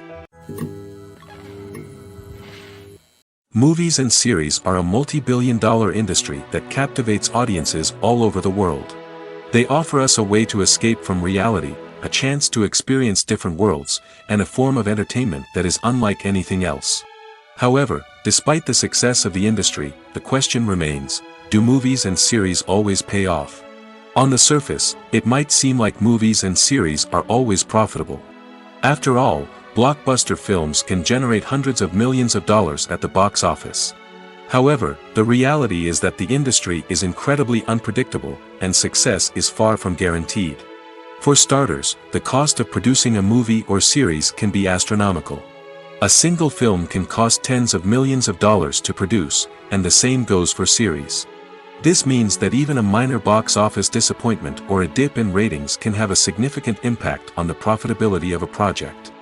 Movies and series are a multi-billion-dollar industry that captivates audiences all over the world. They offer us a way to escape from reality, a chance to experience different worlds, and a form of entertainment that is unlike anything else. However, despite the success of the industry, the question remains, do movies and series always pay off? On the surface, it might seem like movies and series are always profitable. After all, blockbuster films can generate hundreds of millions of dollars at the box office. However, the reality is that the industry is incredibly unpredictable, and success is far from guaranteed. For starters, the cost of producing a movie or series can be astronomical. A single film can cost tens of millions of dollars to produce, and the same goes for series. This means that even a minor box office disappointment or a dip in ratings can have a significant impact on the profitability of a project.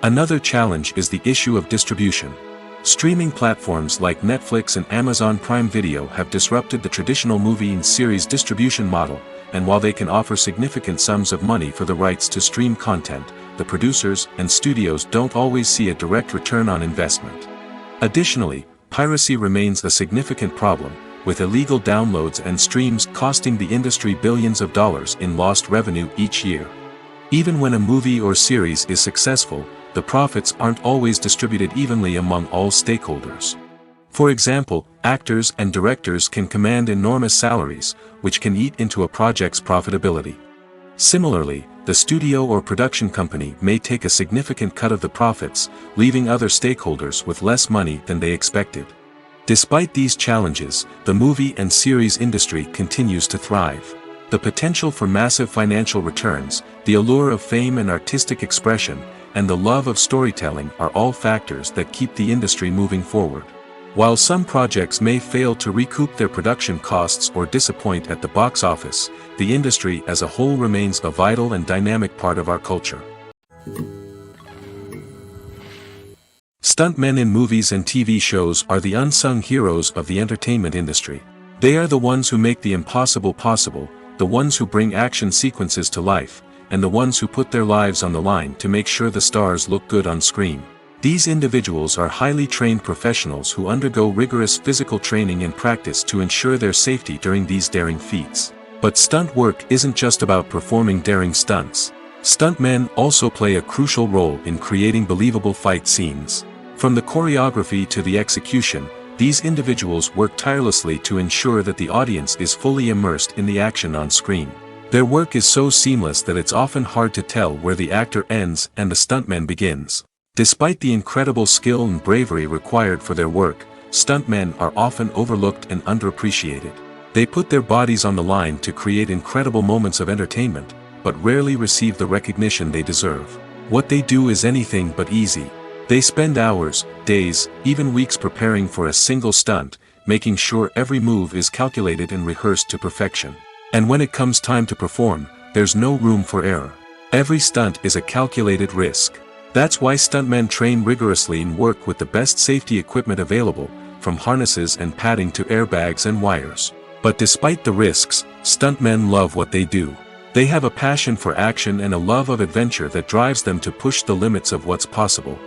Another challenge is the issue of distribution. Streaming platforms like Netflix and Amazon Prime Video have disrupted the traditional movie and series distribution model, and while they can offer significant sums of money for the rights to stream content, the producers and studios don't always see a direct return on investment. Additionally, piracy remains a significant problem, with illegal downloads and streams costing the industry billions of dollars in lost revenue each year. Even when a movie or series is successful, the profits aren't always distributed evenly among all stakeholders. For example, actors and directors can command enormous salaries, which can eat into a project's profitability. Similarly, the studio or production company may take a significant cut of the profits, leaving other stakeholders with less money than they expected. Despite these challenges, the movie and series industry continues to thrive. The potential for massive financial returns, the allure of fame and artistic expression, and the love of storytelling are all factors that keep the industry moving forward. While some projects may fail to recoup their production costs or disappoint at the box office, the industry as a whole remains a vital and dynamic part of our culture. Stuntmen in movies and TV shows are the unsung heroes of the entertainment industry. They are the ones who make the impossible possible, the ones who bring action sequences to life, and the ones who put their lives on the line to make sure the stars look good on screen. These individuals are highly trained professionals who undergo rigorous physical training and practice to ensure their safety during these daring feats. But stunt work isn't just about performing daring stunts. Stuntmen also play a crucial role in creating believable fight scenes. From the choreography to the execution, these individuals work tirelessly to ensure that the audience is fully immersed in the action on screen. Their work is so seamless that it's often hard to tell where the actor ends and the stuntman begins. Despite the incredible skill and bravery required for their work, stuntmen are often overlooked and underappreciated. They put their bodies on the line to create incredible moments of entertainment, but rarely receive the recognition they deserve. What they do is anything but easy. They spend hours, days, even weeks preparing for a single stunt, making sure every move is calculated and rehearsed to perfection. And when it comes time to perform, there's no room for error. Every stunt is a calculated risk. That's why stuntmen train rigorously and work with the best safety equipment available, from harnesses and padding to airbags and wires. But despite the risks, stuntmen love what they do. They have a passion for action and a love of adventure that drives them to push the limits of what's possible.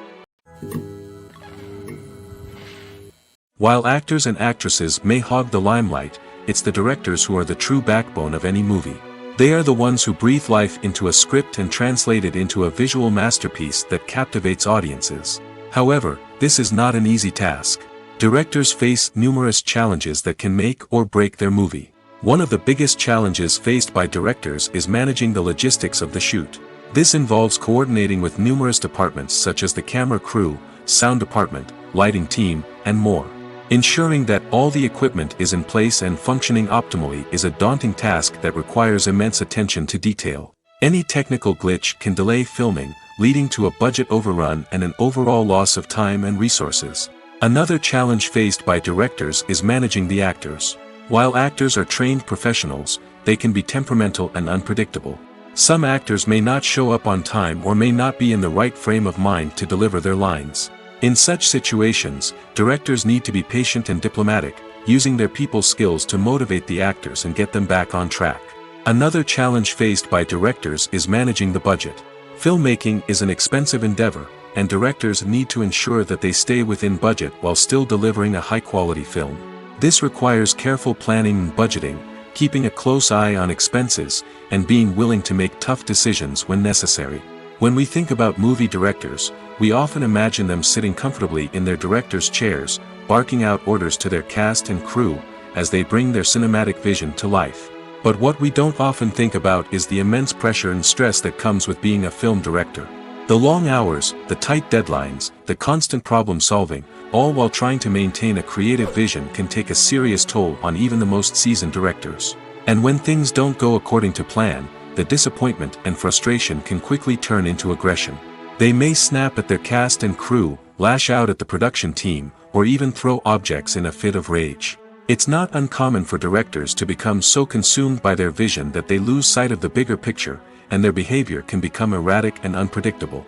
While actors and actresses may hog the limelight, it's the directors who are the true backbone of any movie. They are the ones who breathe life into a script and translate it into a visual masterpiece that captivates audiences. However, this is not an easy task. Directors face numerous challenges that can make or break their movie. One of the biggest challenges faced by directors is managing the logistics of the shoot. This involves coordinating with numerous departments such as the camera crew, sound department, lighting team, and more. Ensuring that all the equipment is in place and functioning optimally is a daunting task that requires immense attention to detail. Any technical glitch can delay filming, leading to a budget overrun and an overall loss of time and resources. Another challenge faced by directors is managing the actors. While actors are trained professionals, they can be temperamental and unpredictable. Some actors may not show up on time or may not be in the right frame of mind to deliver their lines. In such situations, directors need to be patient and diplomatic, using their people skills to motivate the actors and get them back on track. Another challenge faced by directors is managing the budget. Filmmaking is an expensive endeavor, and directors need to ensure that they stay within budget while still delivering a high-quality film. This requires careful planning and budgeting, keeping a close eye on expenses, and being willing to make tough decisions when necessary. When we think about movie directors, we often imagine them sitting comfortably in their director's chairs, barking out orders to their cast and crew, as they bring their cinematic vision to life. But what we don't often think about is the immense pressure and stress that comes with being a film director. The long hours, the tight deadlines, the constant problem solving, all while trying to maintain a creative vision can take a serious toll on even the most seasoned directors. And when things don't go according to plan, the disappointment and frustration can quickly turn into aggression. They may snap at their cast and crew, lash out at the production team, or even throw objects in a fit of rage. It's not uncommon for directors to become so consumed by their vision that they lose sight of the bigger picture, and their behavior can become erratic and unpredictable.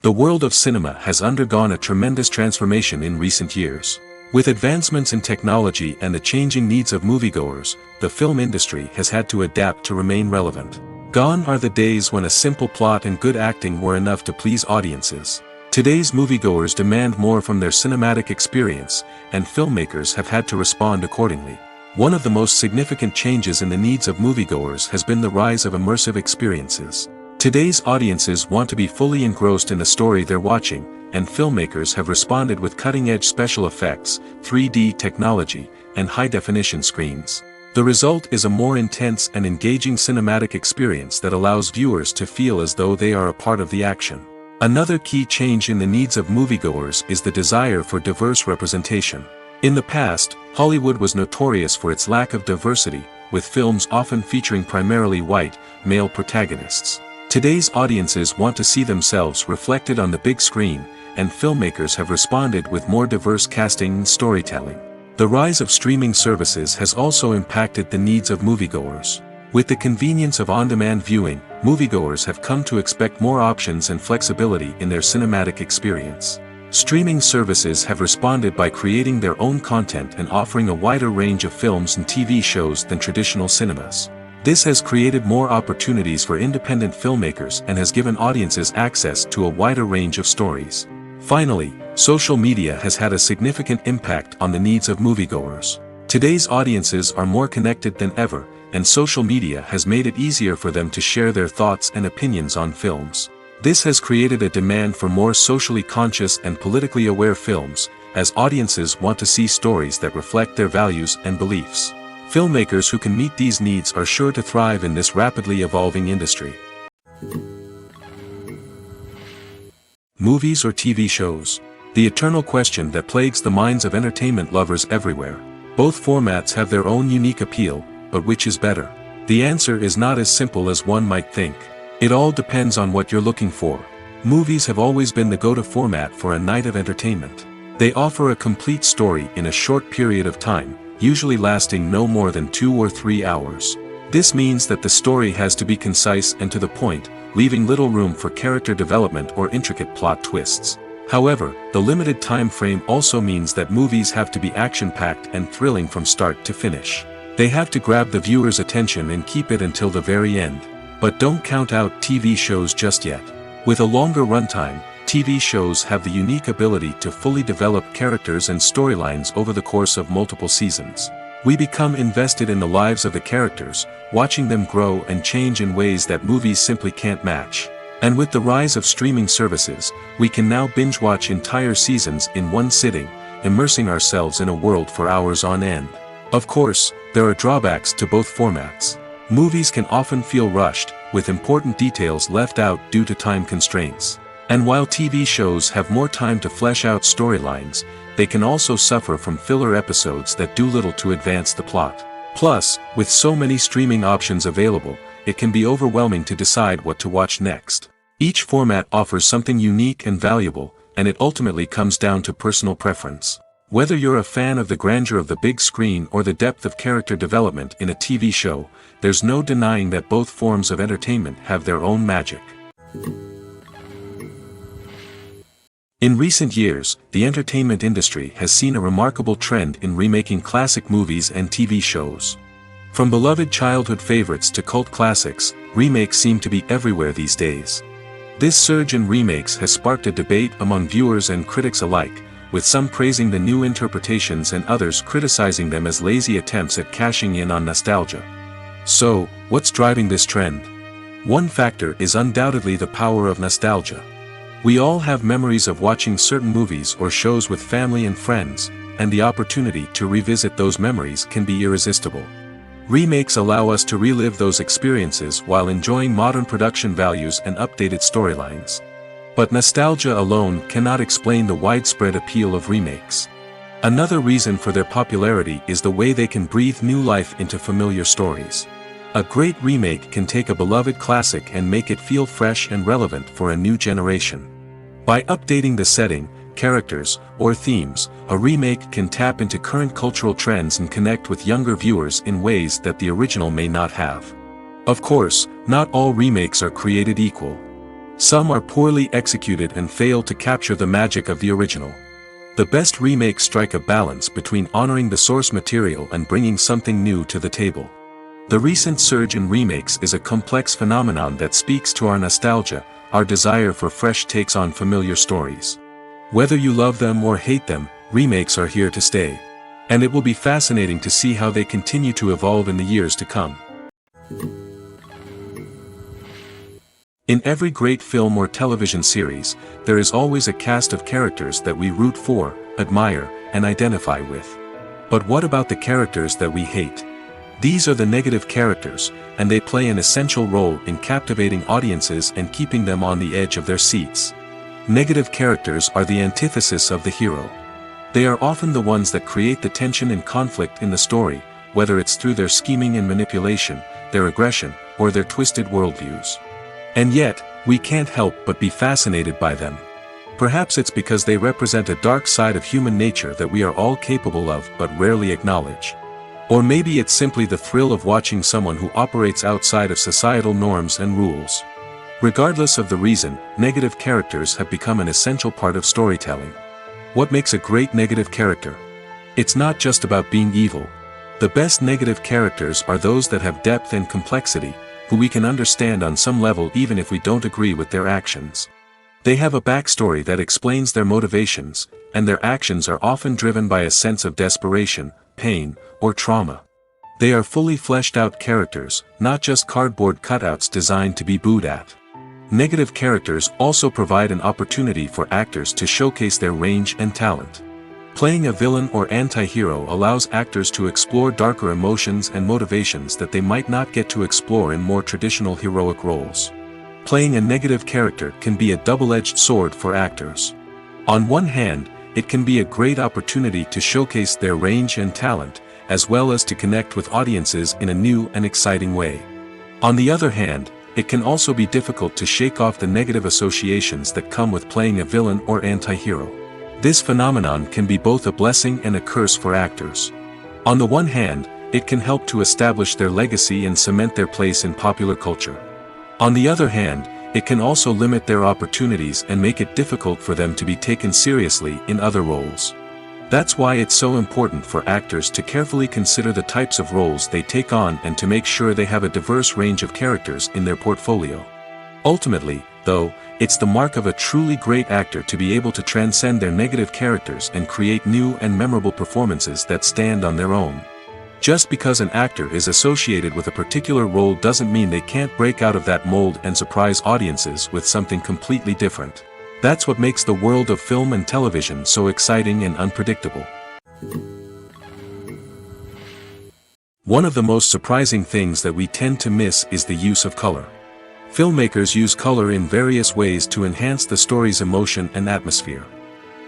The world of cinema has undergone a tremendous transformation in recent years. With advancements in technology and the changing needs of moviegoers, the film industry has had to adapt to remain relevant. Gone are the days when a simple plot and good acting were enough to please audiences. Today's moviegoers demand more from their cinematic experience, and filmmakers have had to respond accordingly. One of the most significant changes in the needs of moviegoers has been the rise of immersive experiences. Today's audiences want to be fully engrossed in the story they're watching, and filmmakers have responded with cutting-edge special effects, 3D technology, and high-definition screens. The result is a more intense and engaging cinematic experience that allows viewers to feel as though they are a part of the action. Another key change in the needs of moviegoers is the desire for diverse representation. In the past, Hollywood was notorious for its lack of diversity, with films often featuring primarily white, male protagonists. Today's audiences want to see themselves reflected on the big screen, and filmmakers have responded with more diverse casting and storytelling. The rise of streaming services has also impacted the needs of moviegoers. With the convenience of on-demand viewing, moviegoers have come to expect more options and flexibility in their cinematic experience. Streaming services have responded by creating their own content and offering a wider range of films and TV shows than traditional cinemas. This has created more opportunities for independent filmmakers and has given audiences access to a wider range of stories. Finally, social media has had a significant impact on the needs of moviegoers. Today's audiences are more connected than ever, and social media has made it easier for them to share their thoughts and opinions on films. This has created a demand for more socially conscious and politically aware films, as audiences want to see stories that reflect their values and beliefs. Filmmakers who can meet these needs are sure to thrive in this rapidly evolving industry. Movies or TV shows? The eternal question that plagues the minds of entertainment lovers everywhere. Both formats have their own unique appeal, but which is better? The answer is not as simple as one might think. It all depends on what you're looking for. Movies have always been the go-to format for a night of entertainment. They offer a complete story in a short period of time, usually lasting no more than 2 or 3 hours. This means that the story has to be concise and to the point, leaving little room for character development or intricate plot twists. However, the limited time frame also means that movies have to be action-packed and thrilling from start to finish. They have to grab the viewer's attention and keep it until the very end. But don't count out TV shows just yet. With a longer runtime, TV shows have the unique ability to fully develop characters and storylines over the course of multiple seasons. We become invested in the lives of the characters, watching them grow and change in ways that movies simply can't match. And with the rise of streaming services, we can now binge-watch entire seasons in one sitting, immersing ourselves in a world for hours on end. Of course, there are drawbacks to both formats. Movies can often feel rushed, with important details left out due to time constraints. And while TV shows have more time to flesh out storylines, they can also suffer from filler episodes that do little to advance the plot. Plus, with so many streaming options available, it can be overwhelming to decide what to watch next. Each format offers something unique and valuable, and it ultimately comes down to personal preference. Whether you're a fan of the grandeur of the big screen or the depth of character development in a TV show, there's no denying that both forms of entertainment have their own magic. In recent years, the entertainment industry has seen a remarkable trend in remaking classic movies and TV shows. From beloved childhood favorites to cult classics, remakes seem to be everywhere these days. This surge in remakes has sparked a debate among viewers and critics alike, with some praising the new interpretations and others criticizing them as lazy attempts at cashing in on nostalgia. So, what's driving this trend? One factor is undoubtedly the power of nostalgia. We all have memories of watching certain movies or shows with family and friends, and the opportunity to revisit those memories can be irresistible. Remakes allow us to relive those experiences while enjoying modern production values and updated storylines. But nostalgia alone cannot explain the widespread appeal of remakes. Another reason for their popularity is the way they can breathe new life into familiar stories. A great remake can take a beloved classic and make it feel fresh and relevant for a new generation. By updating the setting, characters, or themes, a remake can tap into current cultural trends and connect with younger viewers in ways that the original may not have. Of course, not all remakes are created equal. Some are poorly executed and fail to capture the magic of the original. The best remakes strike a balance between honoring the source material and bringing something new to the table. The recent surge in remakes is a complex phenomenon that speaks to our nostalgia, our desire for fresh takes on familiar stories. Whether you love them or hate them, remakes are here to stay. And it will be fascinating to see how they continue to evolve in the years to come. In every great film or television series, there is always a cast of characters that we root for, admire, and identify with. But what about the characters that we hate? These are the negative characters, and they play an essential role in captivating audiences and keeping them on the edge of their seats. Negative characters are the antithesis of the hero. They are often the ones that create the tension and conflict in the story, whether it's through their scheming and manipulation, their aggression, or their twisted worldviews. And yet, we can't help but be fascinated by them. Perhaps it's because they represent a dark side of human nature that we are all capable of but rarely acknowledge. Or maybe it's simply the thrill of watching someone who operates outside of societal norms and rules. Regardless of the reason, negative characters have become an essential part of storytelling. What makes a great negative character? It's not just about being evil. The best negative characters are those that have depth and complexity, who we can understand on some level even if we don't agree with their actions. They have a backstory that explains their motivations, and their actions are often driven by a sense of desperation, pain, or trauma. They are fully fleshed out characters, not just cardboard cutouts designed to be booed at. Negative characters also provide an opportunity for actors to showcase their range and talent. Playing a villain or anti-hero allows actors to explore darker emotions and motivations that they might not get to explore in more traditional heroic roles. Playing a negative character can be a double-edged sword for actors. On one hand, it can be a great opportunity to showcase their range and talent, as well as to connect with audiences in a new and exciting way. On the other hand, it can also be difficult to shake off the negative associations that come with playing a villain or anti-hero. This phenomenon can be both a blessing and a curse for actors. On the one hand, it can help to establish their legacy and cement their place in popular culture. On the other hand, it can also limit their opportunities and make it difficult for them to be taken seriously in other roles. That's why it's so important for actors to carefully consider the types of roles they take on and to make sure they have a diverse range of characters in their portfolio. Ultimately, though, it's the mark of a truly great actor to be able to transcend their negative characters and create new and memorable performances that stand on their own. Just because an actor is associated with a particular role doesn't mean they can't break out of that mold and surprise audiences with something completely different. That's what makes the world of film and television so exciting and unpredictable. One of the most surprising things that we tend to miss is the use of color. Filmmakers use color in various ways to enhance the story's emotion and atmosphere.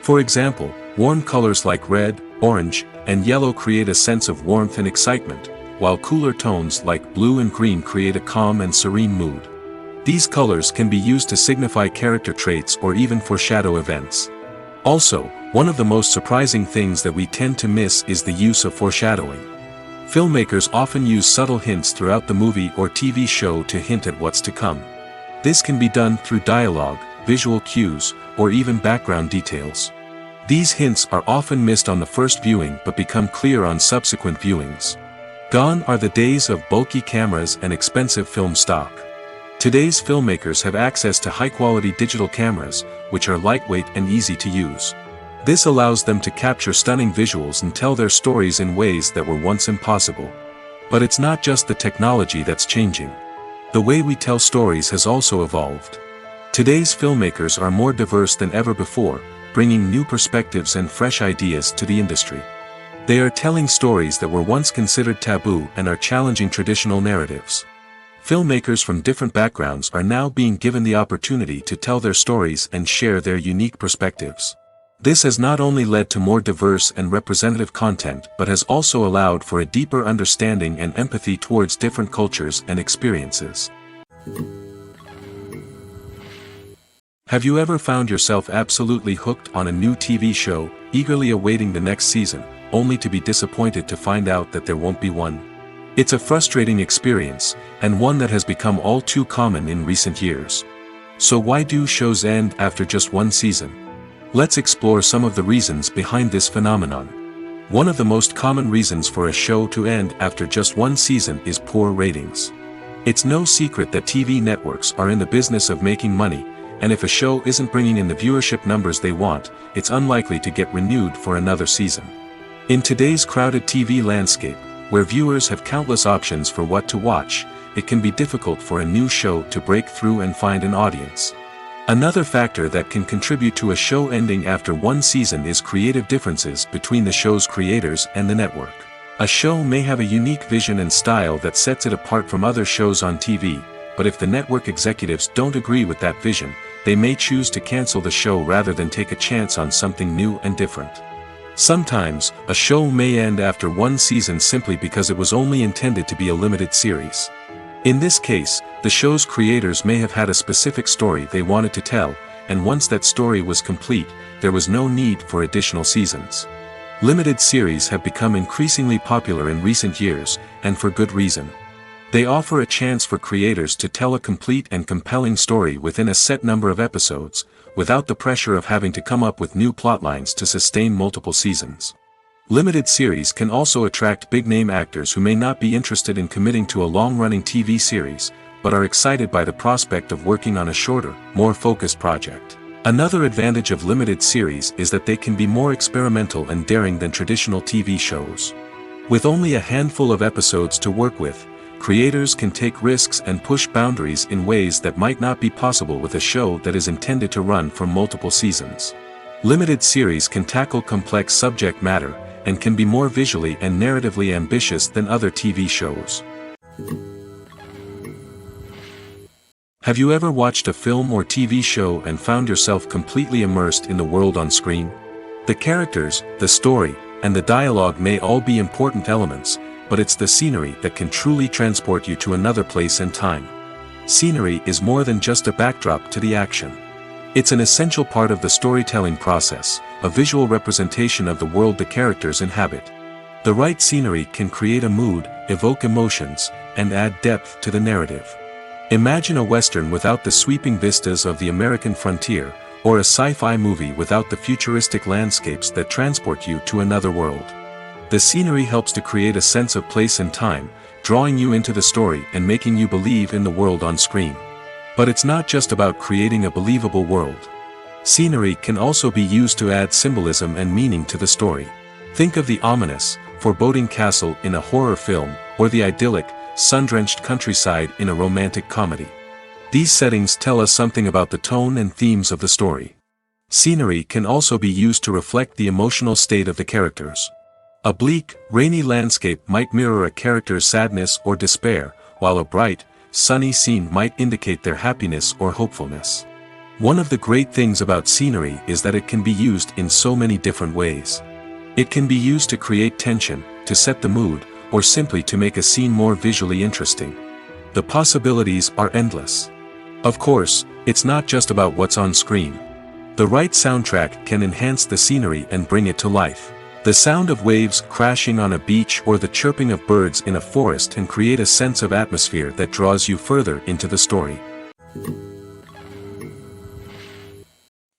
For example, warm colors like red, orange, and yellow create a sense of warmth and excitement, while cooler tones like blue and green create a calm and serene mood. These colors can be used to signify character traits or even foreshadow events. Also, one of the most surprising things that we tend to miss is the use of foreshadowing. Filmmakers often use subtle hints throughout the movie or TV show to hint at what's to come. This can be done through dialogue, visual cues, or even background details. These hints are often missed on the first viewing but become clear on subsequent viewings. Gone are the days of bulky cameras and expensive film stock. Today's filmmakers have access to high-quality digital cameras, which are lightweight and easy to use. This allows them to capture stunning visuals and tell their stories in ways that were once impossible. But it's not just the technology that's changing. The way we tell stories has also evolved. Today's filmmakers are more diverse than ever before, bringing new perspectives and fresh ideas to the industry. They are telling stories that were once considered taboo and are challenging traditional narratives. Filmmakers from different backgrounds are now being given the opportunity to tell their stories and share their unique perspectives. This has not only led to more diverse and representative content but has also allowed for a deeper understanding and empathy towards different cultures and experiences. Have you ever found yourself absolutely hooked on a new TV show, eagerly awaiting the next season, only to be disappointed to find out that there won't be one? It's a frustrating experience, and one that has become all too common in recent years. So why do shows end after just one season? Let's explore some of the reasons behind this phenomenon. One of the most common reasons for a show to end after just one season is poor ratings. It's no secret that TV networks are in the business of making money, and if a show isn't bringing in the viewership numbers they want, it's unlikely to get renewed for another season. In today's crowded TV landscape, where viewers have countless options for what to watch, it can be difficult for a new show to break through and find an audience. Another factor that can contribute to a show ending after one season is creative differences between the show's creators and the network. A show may have a unique vision and style that sets it apart from other shows on TV, but if the network executives don't agree with that vision, they may choose to cancel the show rather than take a chance on something new and different. Sometimes, a show may end after one season simply because it was only intended to be a limited series. In this case, the show's creators may have had a specific story they wanted to tell, and once that story was complete, there was no need for additional seasons. Limited series have become increasingly popular in recent years, and for good reason. They offer a chance for creators to tell a complete and compelling story within a set number of episodes, without the pressure of having to come up with new plotlines to sustain multiple seasons. Limited series can also attract big-name actors who may not be interested in committing to a long-running TV series, but are excited by the prospect of working on a shorter, more focused project. Another advantage of limited series is that they can be more experimental and daring than traditional TV shows. With only a handful of episodes to work with, creators can take risks and push boundaries in ways that might not be possible with a show that is intended to run for multiple seasons. Limited series can tackle complex subject matter, and can be more visually and narratively ambitious than other TV shows. Have you ever watched a film or TV show and found yourself completely immersed in the world on screen? The characters, the story, and the dialogue may all be important elements, but it's the scenery that can truly transport you to another place and time. Scenery is more than just a backdrop to the action. It's an essential part of the storytelling process, a visual representation of the world the characters inhabit. The right scenery can create a mood, evoke emotions, and add depth to the narrative. Imagine a Western without the sweeping vistas of the American frontier, or a sci-fi movie without the futuristic landscapes that transport you to another world. The scenery helps to create a sense of place and time, drawing you into the story and making you believe in the world on screen. But it's not just about creating a believable world. Scenery can also be used to add symbolism and meaning to the story. Think of the ominous, foreboding castle in a horror film, or the idyllic, sun-drenched countryside in a romantic comedy. These settings tell us something about the tone and themes of the story. Scenery can also be used to reflect the emotional state of the characters. A bleak, rainy landscape might mirror a character's sadness or despair, while a bright, sunny scene might indicate their happiness or hopefulness. One of the great things about scenery is that it can be used in so many different ways. It can be used to create tension, to set the mood, or simply to make a scene more visually interesting. The possibilities are endless. Of course, it's not just about what's on screen. The right soundtrack can enhance the scenery and bring it to life. The sound of waves crashing on a beach or the chirping of birds in a forest can create a sense of atmosphere that draws you further into the story.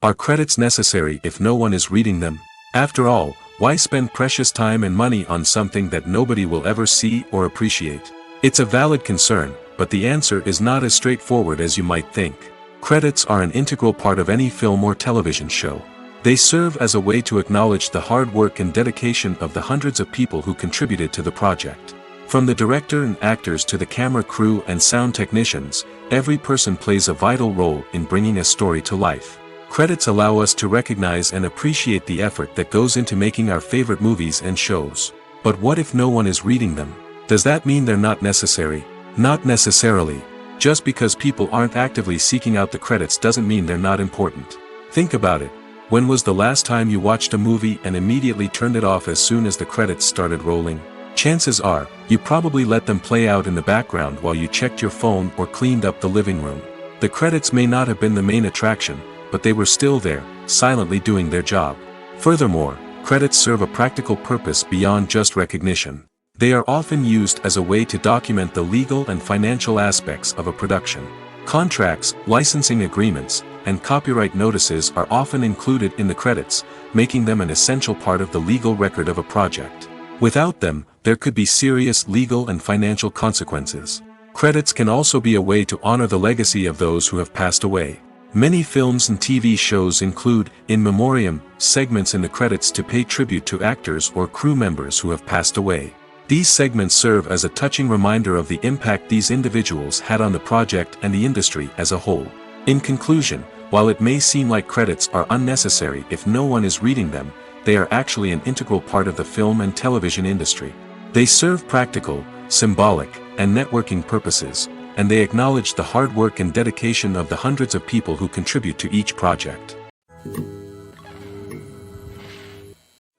Are credits necessary if no one is reading them? After all, why spend precious time and money on something that nobody will ever see or appreciate? It's a valid concern, but the answer is not as straightforward as you might think. Credits are an integral part of any film or television show. They serve as a way to acknowledge the hard work and dedication of the hundreds of people who contributed to the project. From the director and actors to the camera crew and sound technicians, every person plays a vital role in bringing a story to life. Credits allow us to recognize and appreciate the effort that goes into making our favorite movies and shows. But what if no one is reading them? Does that mean they're not necessary? Not necessarily. Just because people aren't actively seeking out the credits doesn't mean they're not important. Think about it. When was the last time you watched a movie and immediately turned it off as soon as the credits started rolling? Chances are, you probably let them play out in the background while you checked your phone or cleaned up the living room. The credits may not have been the main attraction, but they were still there, silently doing their job. Furthermore, credits serve a practical purpose beyond just recognition. They are often used as a way to document the legal and financial aspects of a production. Contracts, licensing agreements, and copyright notices are often included in the credits, making them an essential part of the legal record of a project. Without them, there could be serious legal and financial consequences. Credits can also be a way to honor the legacy of those who have passed away. Many films and TV shows include, in memoriam, segments in the credits to pay tribute to actors or crew members who have passed away. These segments serve as a touching reminder of the impact these individuals had on the project and the industry as a whole. In conclusion, while it may seem like credits are unnecessary if no one is reading them, they are actually an integral part of the film and television industry. They serve practical, symbolic, and networking purposes, and they acknowledge the hard work and dedication of the hundreds of people who contribute to each project.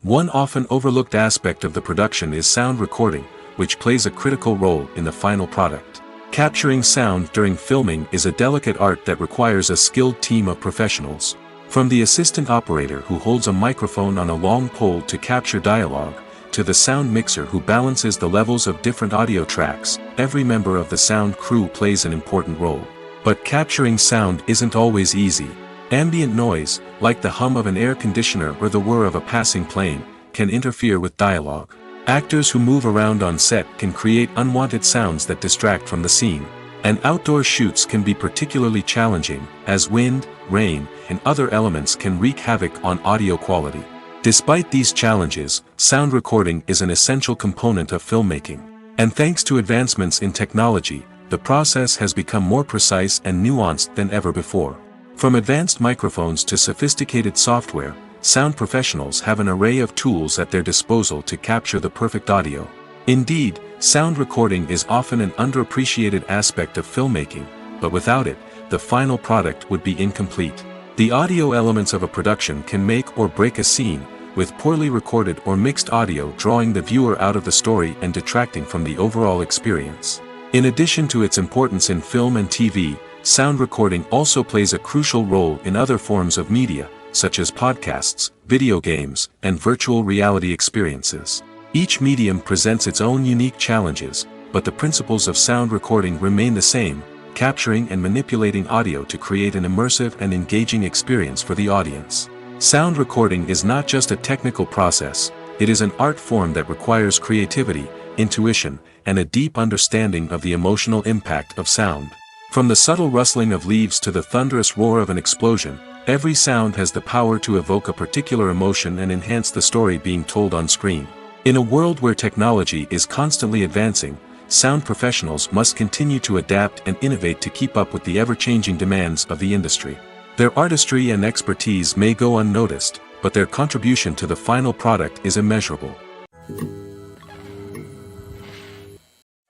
One often overlooked aspect of the production is sound recording, which plays a critical role in the final product. Capturing sound during filming is a delicate art that requires a skilled team of professionals. From the assistant operator who holds a microphone on a long pole to capture dialogue, to the sound mixer who balances the levels of different audio tracks, every member of the sound crew plays an important role. But capturing sound isn't always easy. Ambient noise, like the hum of an air conditioner or the whir of a passing plane, can interfere with dialogue. Actors who move around on set can create unwanted sounds that distract from the scene. And outdoor shoots can be particularly challenging, as wind, rain, and other elements can wreak havoc on audio quality. Despite these challenges, sound recording is an essential component of filmmaking. And thanks to advancements in technology, the process has become more precise and nuanced than ever before. From advanced microphones to sophisticated software, sound professionals have an array of tools at their disposal to capture the perfect audio. Indeed, sound recording is often an underappreciated aspect of filmmaking, but without it, the final product would be incomplete. The audio elements of a production can make or break a scene, with poorly recorded or mixed audio drawing the viewer out of the story and detracting from the overall experience. In addition to its importance in film and TV, sound recording also plays a crucial role in other forms of media, such as podcasts, video games, and virtual reality experiences. Each medium presents its own unique challenges, but the principles of sound recording remain the same, capturing and manipulating audio to create an immersive and engaging experience for the audience. Sound recording is not just a technical process, it is an art form that requires creativity, intuition, and a deep understanding of the emotional impact of sound. From the subtle rustling of leaves to the thunderous roar of an explosion, every sound has the power to evoke a particular emotion and enhance the story being told on screen. In a world where technology is constantly advancing, sound professionals must continue to adapt and innovate to keep up with the ever-changing demands of the industry. Their artistry and expertise may go unnoticed, but their contribution to the final product is immeasurable.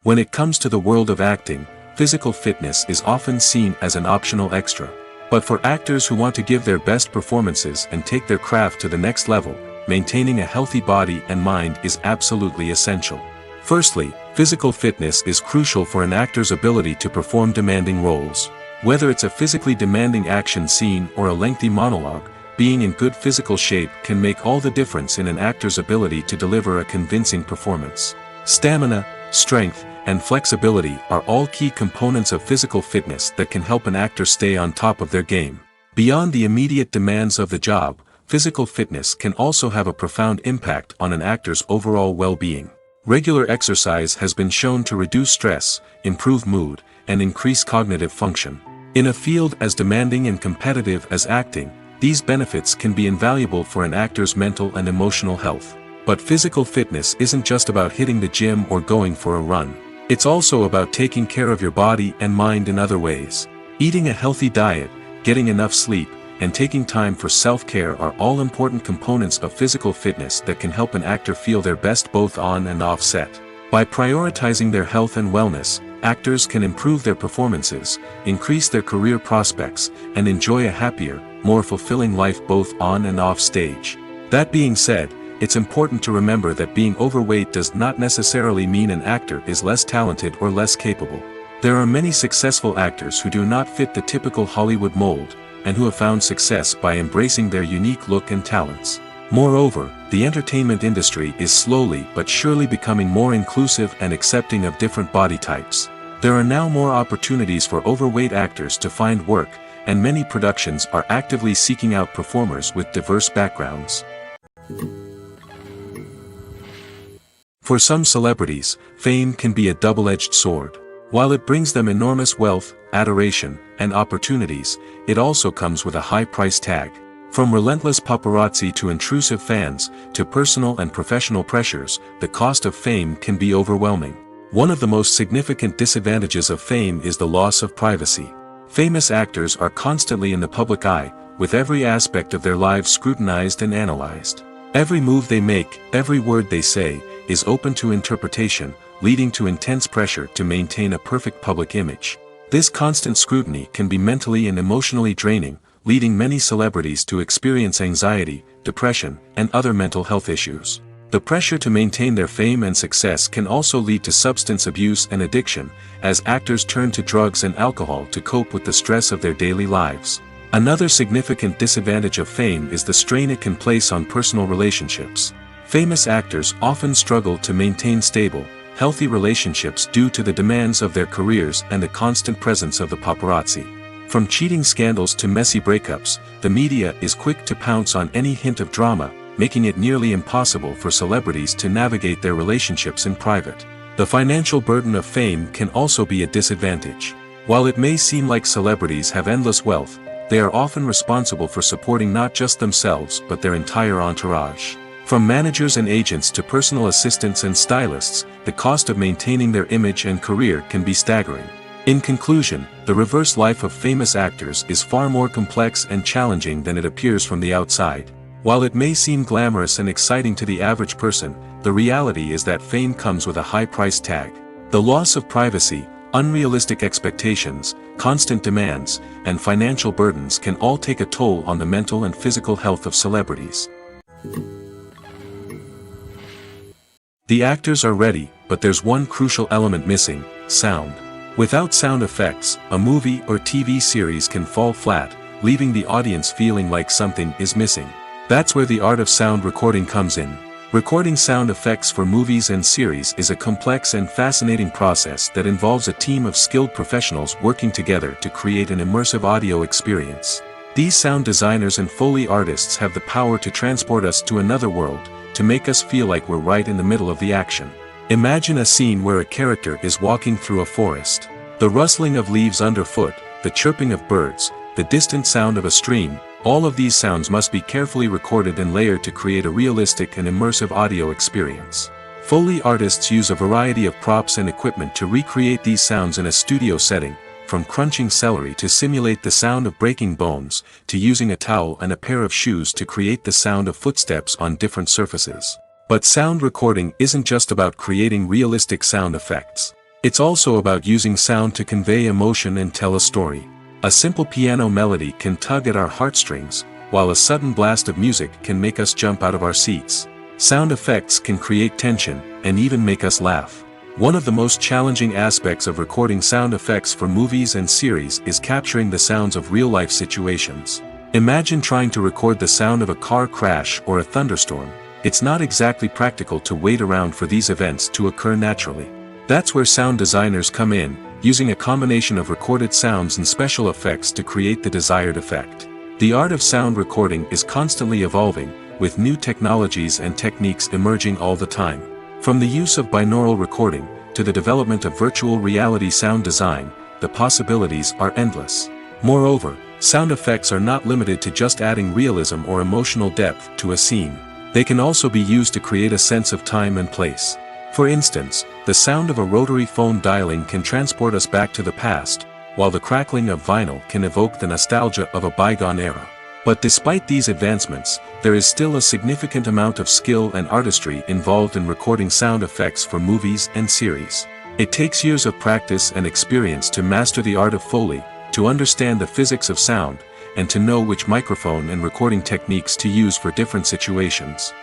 When it comes to the world of acting, physical fitness is often seen as an optional extra. But for actors who want to give their best performances and take their craft to the next level, maintaining a healthy body and mind is absolutely essential. Firstly, physical fitness is crucial for an actor's ability to perform demanding roles. Whether it's a physically demanding action scene or a lengthy monologue, being in good physical shape can make all the difference in an actor's ability to deliver a convincing performance. Stamina, strength, and flexibility are all key components of physical fitness that can help an actor stay on top of their game. Beyond the immediate demands of the job, physical fitness can also have a profound impact on an actor's overall well-being. Regular exercise has been shown to reduce stress, improve mood, and increase cognitive function. In a field as demanding and competitive as acting, these benefits can be invaluable for an actor's mental and emotional health. But physical fitness isn't just about hitting the gym or going for a run. It's also about taking care of your body and mind in other ways. Eating a healthy diet, getting enough sleep, and taking time for self-care are all important components of physical fitness that can help an actor feel their best both on and off set. By prioritizing their health and wellness, actors can improve their performances, increase their career prospects, and enjoy a happier, more fulfilling life both on and off stage. That being said, it's important to remember that being overweight does not necessarily mean an actor is less talented or less capable. There are many successful actors who do not fit the typical Hollywood mold, and who have found success by embracing their unique look and talents. Moreover, the entertainment industry is slowly but surely becoming more inclusive and accepting of different body types. There are now more opportunities for overweight actors to find work, and many productions are actively seeking out performers with diverse backgrounds. For some celebrities, fame can be a double-edged sword. While it brings them enormous wealth, adoration, and opportunities, it also comes with a high price tag. From relentless paparazzi to intrusive fans, to personal and professional pressures, the cost of fame can be overwhelming. One of the most significant disadvantages of fame is the loss of privacy. Famous actors are constantly in the public eye, with every aspect of their lives scrutinized and analyzed. Every move they make, every word they say, is open to interpretation, leading to intense pressure to maintain a perfect public image. This constant scrutiny can be mentally and emotionally draining, leading many celebrities to experience anxiety, depression, and other mental health issues. The pressure to maintain their fame and success can also lead to substance abuse and addiction, as actors turn to drugs and alcohol to cope with the stress of their daily lives. Another significant disadvantage of fame is the strain it can place on personal relationships. Famous actors often struggle to maintain stable, healthy relationships due to the demands of their careers and the constant presence of the paparazzi. From cheating scandals to messy breakups, the media is quick to pounce on any hint of drama, making it nearly impossible for celebrities to navigate their relationships in private. The financial burden of fame can also be a disadvantage. While it may seem like celebrities have endless wealth, they are often responsible for supporting not just themselves but their entire entourage. From managers and agents to personal assistants and stylists, the cost of maintaining their image and career can be staggering. In conclusion, the reverse life of famous actors is far more complex and challenging than it appears from the outside. While it may seem glamorous and exciting to the average person, the reality is that fame comes with a high price tag. The loss of privacy, unrealistic expectations, constant demands, and financial burdens can all take a toll on the mental and physical health of celebrities. The actors are ready, but there's one crucial element missing: sound. Without sound effects, a movie or TV series can fall flat, leaving the audience feeling like something is missing. That's where the art of sound recording comes in. Recording sound effects for movies and series is a complex and fascinating process that involves a team of skilled professionals working together to create an immersive audio experience. These sound designers and Foley artists have the power to transport us to another world, to make us feel like we're right in the middle of the action. Imagine a scene where a character is walking through a forest. The rustling of leaves underfoot, the chirping of birds, the distant sound of a stream, all of these sounds must be carefully recorded and layered to create a realistic and immersive audio experience. Foley artists use a variety of props and equipment to recreate these sounds in a studio setting, from crunching celery to simulate the sound of breaking bones, to using a towel and a pair of shoes to create the sound of footsteps on different surfaces. But sound recording isn't just about creating realistic sound effects. It's also about using sound to convey emotion and tell a story. A simple piano melody can tug at our heartstrings, while a sudden blast of music can make us jump out of our seats. Sound effects can create tension, and even make us laugh. One of the most challenging aspects of recording sound effects for movies and series is capturing the sounds of real-life situations. Imagine trying to record the sound of a car crash or a thunderstorm. It's not exactly practical to wait around for these events to occur naturally. That's where sound designers come in, using a combination of recorded sounds and special effects to create the desired effect. The art of sound recording is constantly evolving, with new technologies and techniques emerging all the time. From the use of binaural recording, to the development of virtual reality sound design, the possibilities are endless. Moreover, sound effects are not limited to just adding realism or emotional depth to a scene. They can also be used to create a sense of time and place. For instance, the sound of a rotary phone dialing can transport us back to the past, while the crackling of vinyl can evoke the nostalgia of a bygone era. But despite these advancements, there is still a significant amount of skill and artistry involved in recording sound effects for movies and series. It takes years of practice and experience to master the art of Foley, to understand the physics of sound, and to know which microphone and recording techniques to use for different situations.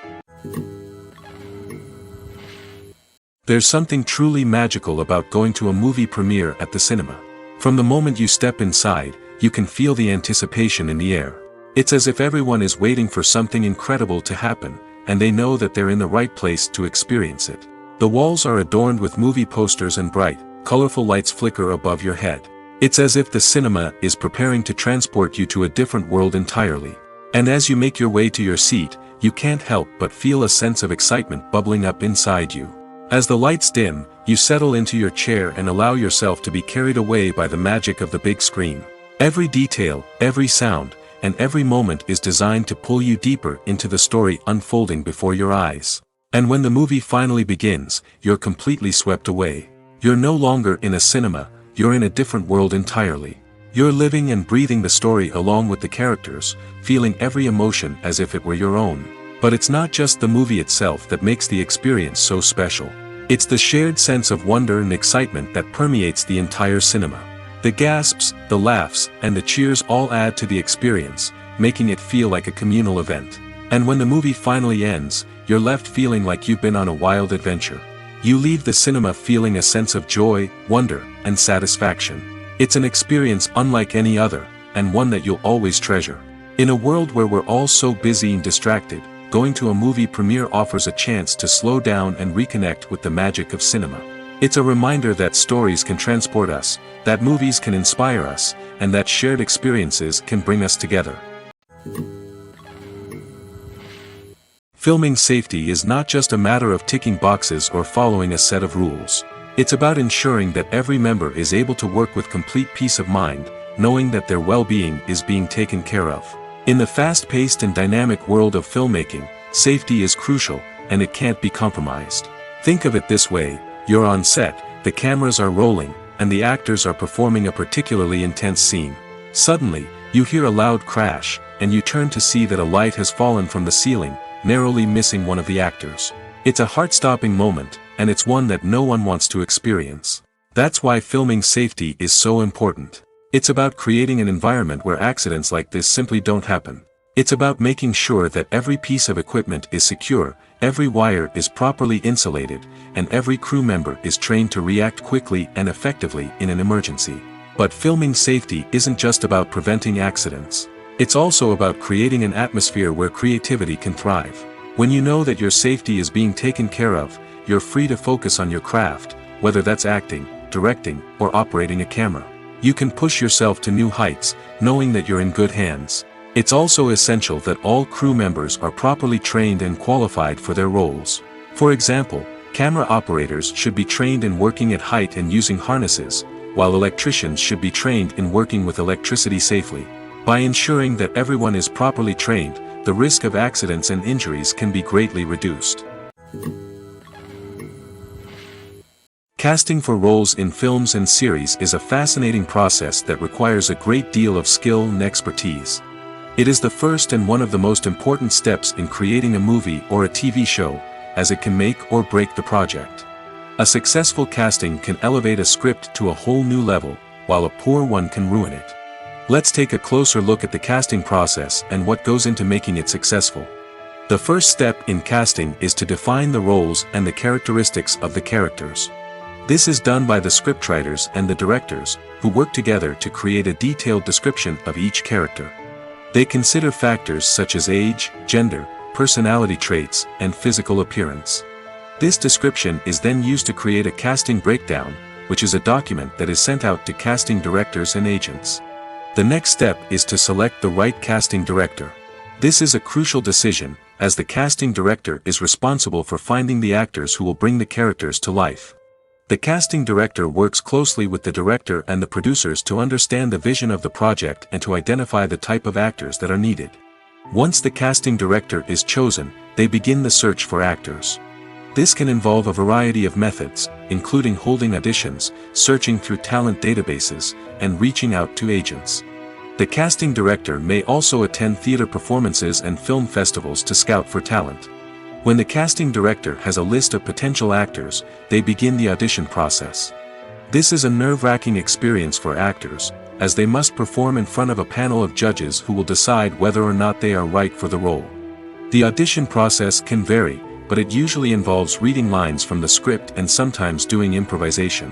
There's something truly magical about going to a movie premiere at the cinema. From the moment you step inside, you can feel the anticipation in the air. It's as if everyone is waiting for something incredible to happen, and they know that they're in the right place to experience it. The walls are adorned with movie posters and bright, colorful lights flicker above your head. It's as if the cinema is preparing to transport you to a different world entirely. And as you make your way to your seat, you can't help but feel a sense of excitement bubbling up inside you. As the lights dim, you settle into your chair and allow yourself to be carried away by the magic of the big screen. Every detail, every sound, and every moment is designed to pull you deeper into the story unfolding before your eyes. And when the movie finally begins, you're completely swept away. You're no longer in a cinema, you're in a different world entirely. You're living and breathing the story along with the characters, feeling every emotion as if it were your own. But it's not just the movie itself that makes the experience so special. It's the shared sense of wonder and excitement that permeates the entire cinema. The gasps, the laughs, and the cheers all add to the experience, making it feel like a communal event. And when the movie finally ends, you're left feeling like you've been on a wild adventure. You leave the cinema feeling a sense of joy, wonder, and satisfaction. It's an experience unlike any other, and one that you'll always treasure. In a world where we're all so busy and distracted, going to a movie premiere offers a chance to slow down and reconnect with the magic of cinema. It's a reminder that stories can transport us, that movies can inspire us, and that shared experiences can bring us together. Filming safety is not just a matter of ticking boxes or following a set of rules. It's about ensuring that every member is able to work with complete peace of mind, knowing that their well-being is being taken care of. In the fast-paced and dynamic world of filmmaking, safety is crucial, and it can't be compromised. Think of it this way: you're on set, the cameras are rolling, and the actors are performing a particularly intense scene. Suddenly, you hear a loud crash, and you turn to see that a light has fallen from the ceiling, narrowly missing one of the actors. It's a heart-stopping moment, and it's one that no one wants to experience. That's why filming safety is so important. It's about creating an environment where accidents like this simply don't happen. It's about making sure that every piece of equipment is secure, every wire is properly insulated, and every crew member is trained to react quickly and effectively in an emergency. But filming safety isn't just about preventing accidents. It's also about creating an atmosphere where creativity can thrive. When you know that your safety is being taken care of, you're free to focus on your craft, whether that's acting, directing, or operating a camera. You can push yourself to new heights, knowing that you're in good hands. It's also essential that all crew members are properly trained and qualified for their roles. For example, camera operators should be trained in working at height and using harnesses, while electricians should be trained in working with electricity safely. By ensuring that everyone is properly trained, the risk of accidents and injuries can be greatly reduced. Casting for roles in films and series is a fascinating process that requires a great deal of skill and expertise. It is the first and one of the most important steps in creating a movie or a TV show, as it can make or break the project. A successful casting can elevate a script to a whole new level, while a poor one can ruin it. Let's take a closer look at the casting process and what goes into making it successful. The first step in casting is to define the roles and the characteristics of the characters. This is done by the scriptwriters and the directors, who work together to create a detailed description of each character. They consider factors such as age, gender, personality traits, and physical appearance. This description is then used to create a casting breakdown, which is a document that is sent out to casting directors and agents. The next step is to select the right casting director. This is a crucial decision, as the casting director is responsible for finding the actors who will bring the characters to life. The casting director works closely with the director and the producers to understand the vision of the project and to identify the type of actors that are needed. Once the casting director is chosen, they begin the search for actors. This can involve a variety of methods, including holding auditions, searching through talent databases, and reaching out to agents. The casting director may also attend theater performances and film festivals to scout for talent. When the casting director has a list of potential actors, they begin the audition process. This is a nerve-wracking experience for actors, as they must perform in front of a panel of judges who will decide whether or not they are right for the role. The audition process can vary, but it usually involves reading lines from the script and sometimes doing improvisation.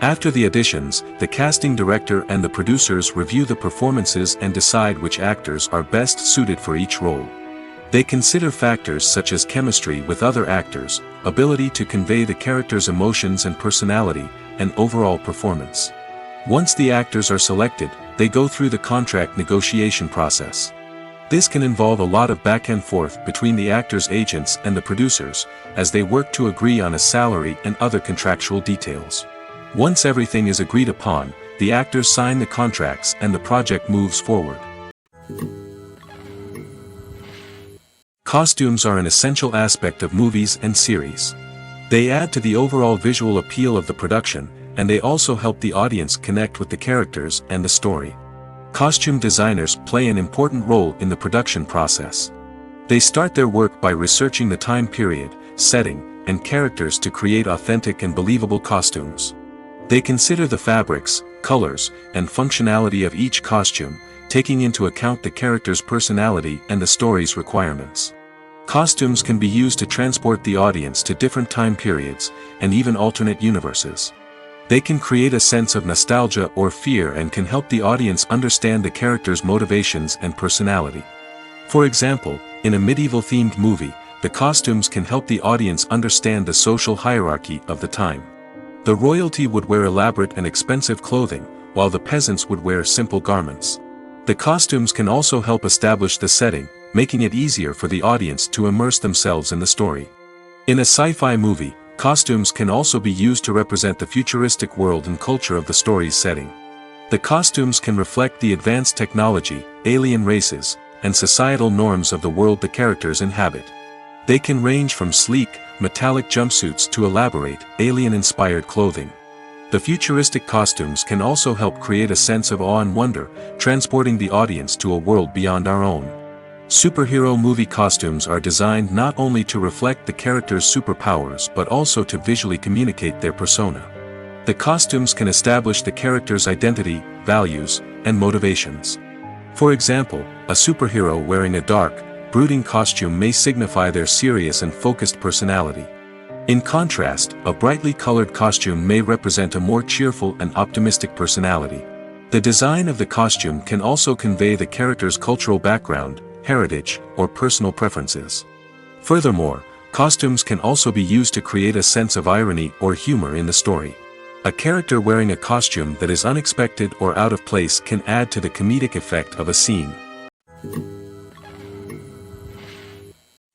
After the auditions, the casting director and the producers review the performances and decide which actors are best suited for each role. They consider factors such as chemistry with other actors, ability to convey the character's emotions and personality, and overall performance. Once the actors are selected, they go through the contract negotiation process. This can involve a lot of back and forth between the actors' agents and the producers, as they work to agree on a salary and other contractual details. Once everything is agreed upon, the actors sign the contracts and the project moves forward. Costumes are an essential aspect of movies and series. They add to the overall visual appeal of the production, and they also help the audience connect with the characters and the story. Costume designers play an important role in the production process. They start their work by researching the time period, setting, and characters to create authentic and believable costumes. They consider the fabrics, colors, and functionality of each costume, taking into account the character's personality and the story's requirements. Costumes can be used to transport the audience to different time periods, and even alternate universes. They can create a sense of nostalgia or fear and can help the audience understand the character's motivations and personality. For example, in a medieval-themed movie, the costumes can help the audience understand the social hierarchy of the time. The royalty would wear elaborate and expensive clothing, while the peasants would wear simple garments. The costumes can also help establish the setting, making it easier for the audience to immerse themselves in the story. In a sci-fi movie, costumes can also be used to represent the futuristic world and culture of the story's setting. The costumes can reflect the advanced technology, alien races, and societal norms of the world the characters inhabit. They can range from sleek, metallic jumpsuits to elaborate, alien-inspired clothing. The futuristic costumes can also help create a sense of awe and wonder, transporting the audience to a world beyond our own. Superhero movie costumes are designed not only to reflect the character's superpowers but also to visually communicate their persona. The costumes can establish the character's identity, values, and motivations. For example, a superhero wearing a dark, brooding costume may signify their serious and focused personality. In contrast, a brightly colored costume may represent a more cheerful and optimistic personality. The design of the costume can also convey the character's cultural background, heritage, or personal preferences. Furthermore, costumes can also be used to create a sense of irony or humor in the story. A character wearing a costume that is unexpected or out of place can add to the comedic effect of a scene.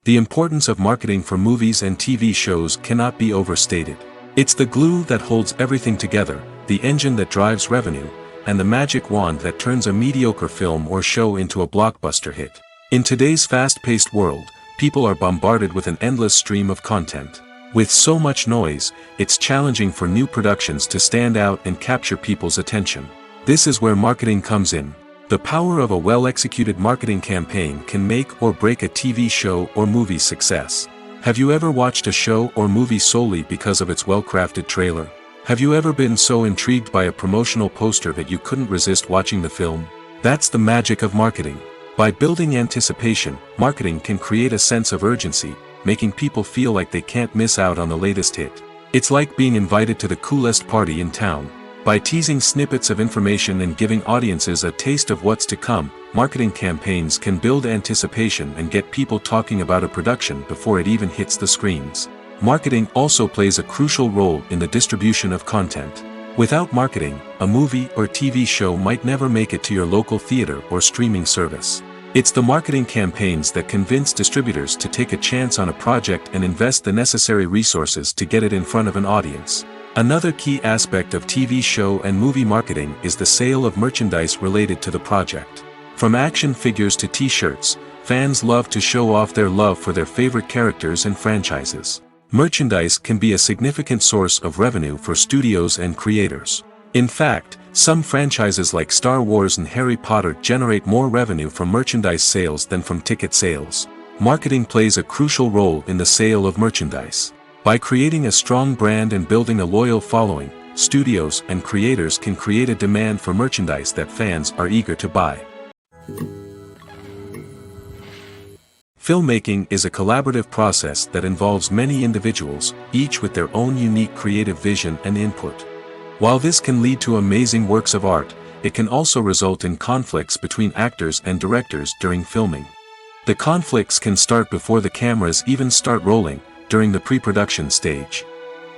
The importance of marketing for movies and TV shows cannot be overstated. It's the glue that holds everything together, the engine that drives revenue, and the magic wand that turns a mediocre film or show into a blockbuster hit. In today's fast-paced world, people are bombarded with an endless stream of content. With so much noise, it's challenging for new productions to stand out and capture people's attention. This is where marketing comes in. The power of a well-executed marketing campaign can make or break a TV show or movie's success. Have you ever watched a show or movie solely because of its well-crafted trailer? Have you ever been so intrigued by a promotional poster that you couldn't resist watching the film? That's the magic of marketing. By building anticipation, marketing can create a sense of urgency, making people feel like they can't miss out on the latest hit. It's like being invited to the coolest party in town. By teasing snippets of information and giving audiences a taste of what's to come, marketing campaigns can build anticipation and get people talking about a production before it even hits the screens. Marketing also plays a crucial role in the distribution of content. Without marketing, a movie or TV show might never make it to your local theater or streaming service. It's the marketing campaigns that convince distributors to take a chance on a project and invest the necessary resources to get it in front of an audience. Another key aspect of TV show and movie marketing is the sale of merchandise related to the project. From action figures to t-shirts, fans love to show off their love for their favorite characters and franchises. Merchandise can be a significant source of revenue for studios and creators. In fact, some franchises like Star Wars and Harry Potter generate more revenue from merchandise sales than from ticket sales. Marketing plays a crucial role in the sale of merchandise. By creating a strong brand and building a loyal following, studios and creators can create a demand for merchandise that fans are eager to buy. Filmmaking is a collaborative process that involves many individuals, each with their own unique creative vision and input. While this can lead to amazing works of art, it can also result in conflicts between actors and directors during filming. The conflicts can start before the cameras even start rolling, during the pre-production stage.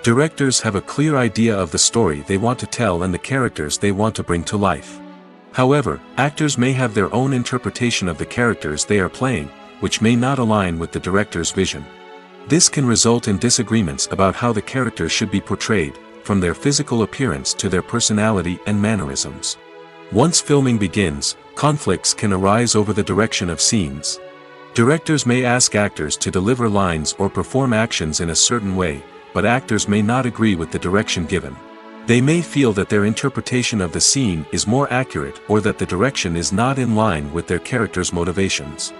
Directors have a clear idea of the story they want to tell and the characters they want to bring to life. However, actors may have their own interpretation of the characters they are playing, which may not align with the director's vision. This can result in disagreements about how the characters should be portrayed, from their physical appearance to their personality and mannerisms. Once filming begins, conflicts can arise over the direction of scenes. Directors may ask actors to deliver lines or perform actions in a certain way, but actors may not agree with the direction given. They may feel that their interpretation of the scene is more accurate or that the direction is not in line with their character's motivations.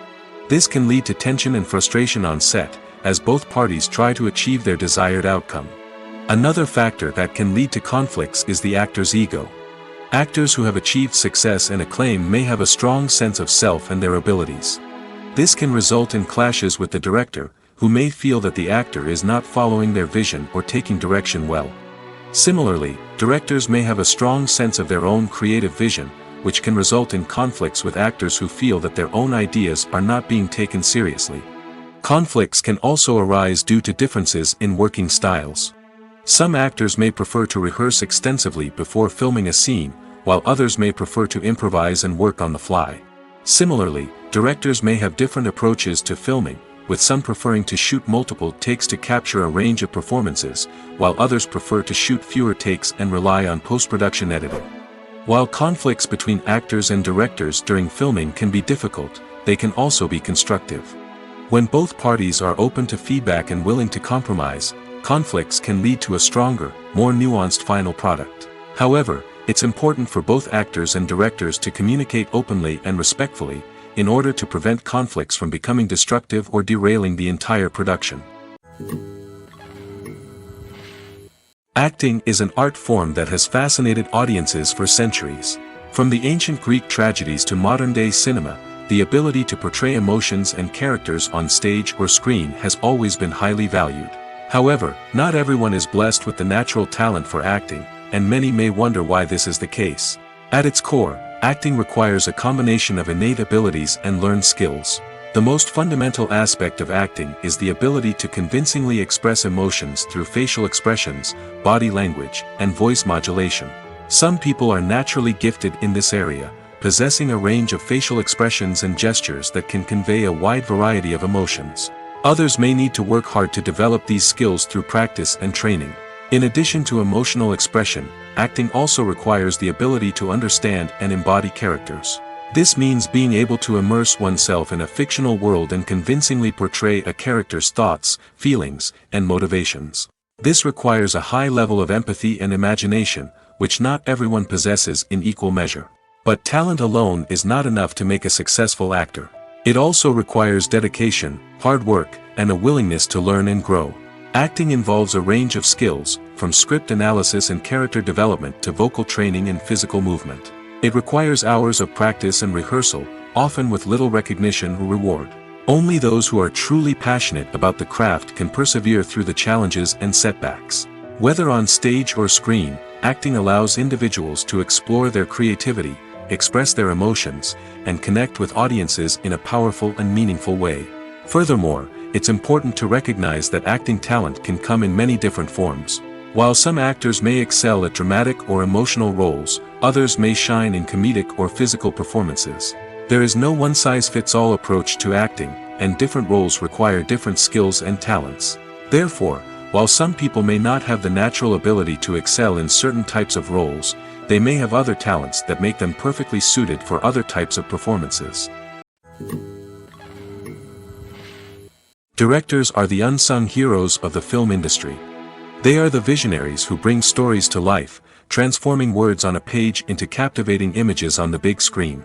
This can lead to tension and frustration on set, as both parties try to achieve their desired outcome. Another factor that can lead to conflicts is the actor's ego. Actors who have achieved success and acclaim may have a strong sense of self and their abilities. This can result in clashes with the director, who may feel that the actor is not following their vision or taking direction well. Similarly, directors may have a strong sense of their own creative vision, which can result in conflicts with actors who feel that their own ideas are not being taken seriously. Conflicts can also arise due to differences in working styles. Some actors may prefer to rehearse extensively before filming a scene, while others may prefer to improvise and work on the fly. Similarly, directors may have different approaches to filming, with some preferring to shoot multiple takes to capture a range of performances, while others prefer to shoot fewer takes and rely on post-production editing. While conflicts between actors and directors during filming can be difficult, they can also be constructive. When both parties are open to feedback and willing to compromise, conflicts can lead to a stronger, more nuanced final product. However, it's important for both actors and directors to communicate openly and respectfully, in order to prevent conflicts from becoming destructive or derailing the entire production. Acting is an art form that has fascinated audiences for centuries. From the ancient Greek tragedies to modern-day cinema, the ability to portray emotions and characters on stage or screen has always been highly valued. However, not everyone is blessed with the natural talent for acting, and many may wonder why this is the case. At its core, acting requires a combination of innate abilities and learned skills. The most fundamental aspect of acting is the ability to convincingly express emotions through facial expressions, body language, and voice modulation. Some people are naturally gifted in this area, possessing a range of facial expressions and gestures that can convey a wide variety of emotions. Others may need to work hard to develop these skills through practice and training. In addition to emotional expression, acting also requires the ability to understand and embody characters. This means being able to immerse oneself in a fictional world and convincingly portray a character's thoughts, feelings, and motivations. This requires a high level of empathy and imagination, which not everyone possesses in equal measure. But talent alone is not enough to make a successful actor. It also requires dedication, hard work, and a willingness to learn and grow. Acting involves a range of skills, from script analysis and character development to vocal training and physical movement. It requires hours of practice and rehearsal, often with little recognition or reward. Only those who are truly passionate about the craft can persevere through the challenges and setbacks. Whether on stage or screen, acting allows individuals to explore their creativity, express their emotions, and connect with audiences in a powerful and meaningful way. Furthermore, it's important to recognize that acting talent can come in many different forms. While some actors may excel at dramatic or emotional roles, others may shine in comedic or physical performances. There is no one-size-fits-all approach to acting, and different roles require different skills and talents. Therefore, while some people may not have the natural ability to excel in certain types of roles, they may have other talents that make them perfectly suited for other types of performances. Directors are the unsung heroes of the film industry. They are the visionaries who bring stories to life, transforming words on a page into captivating images on the big screen.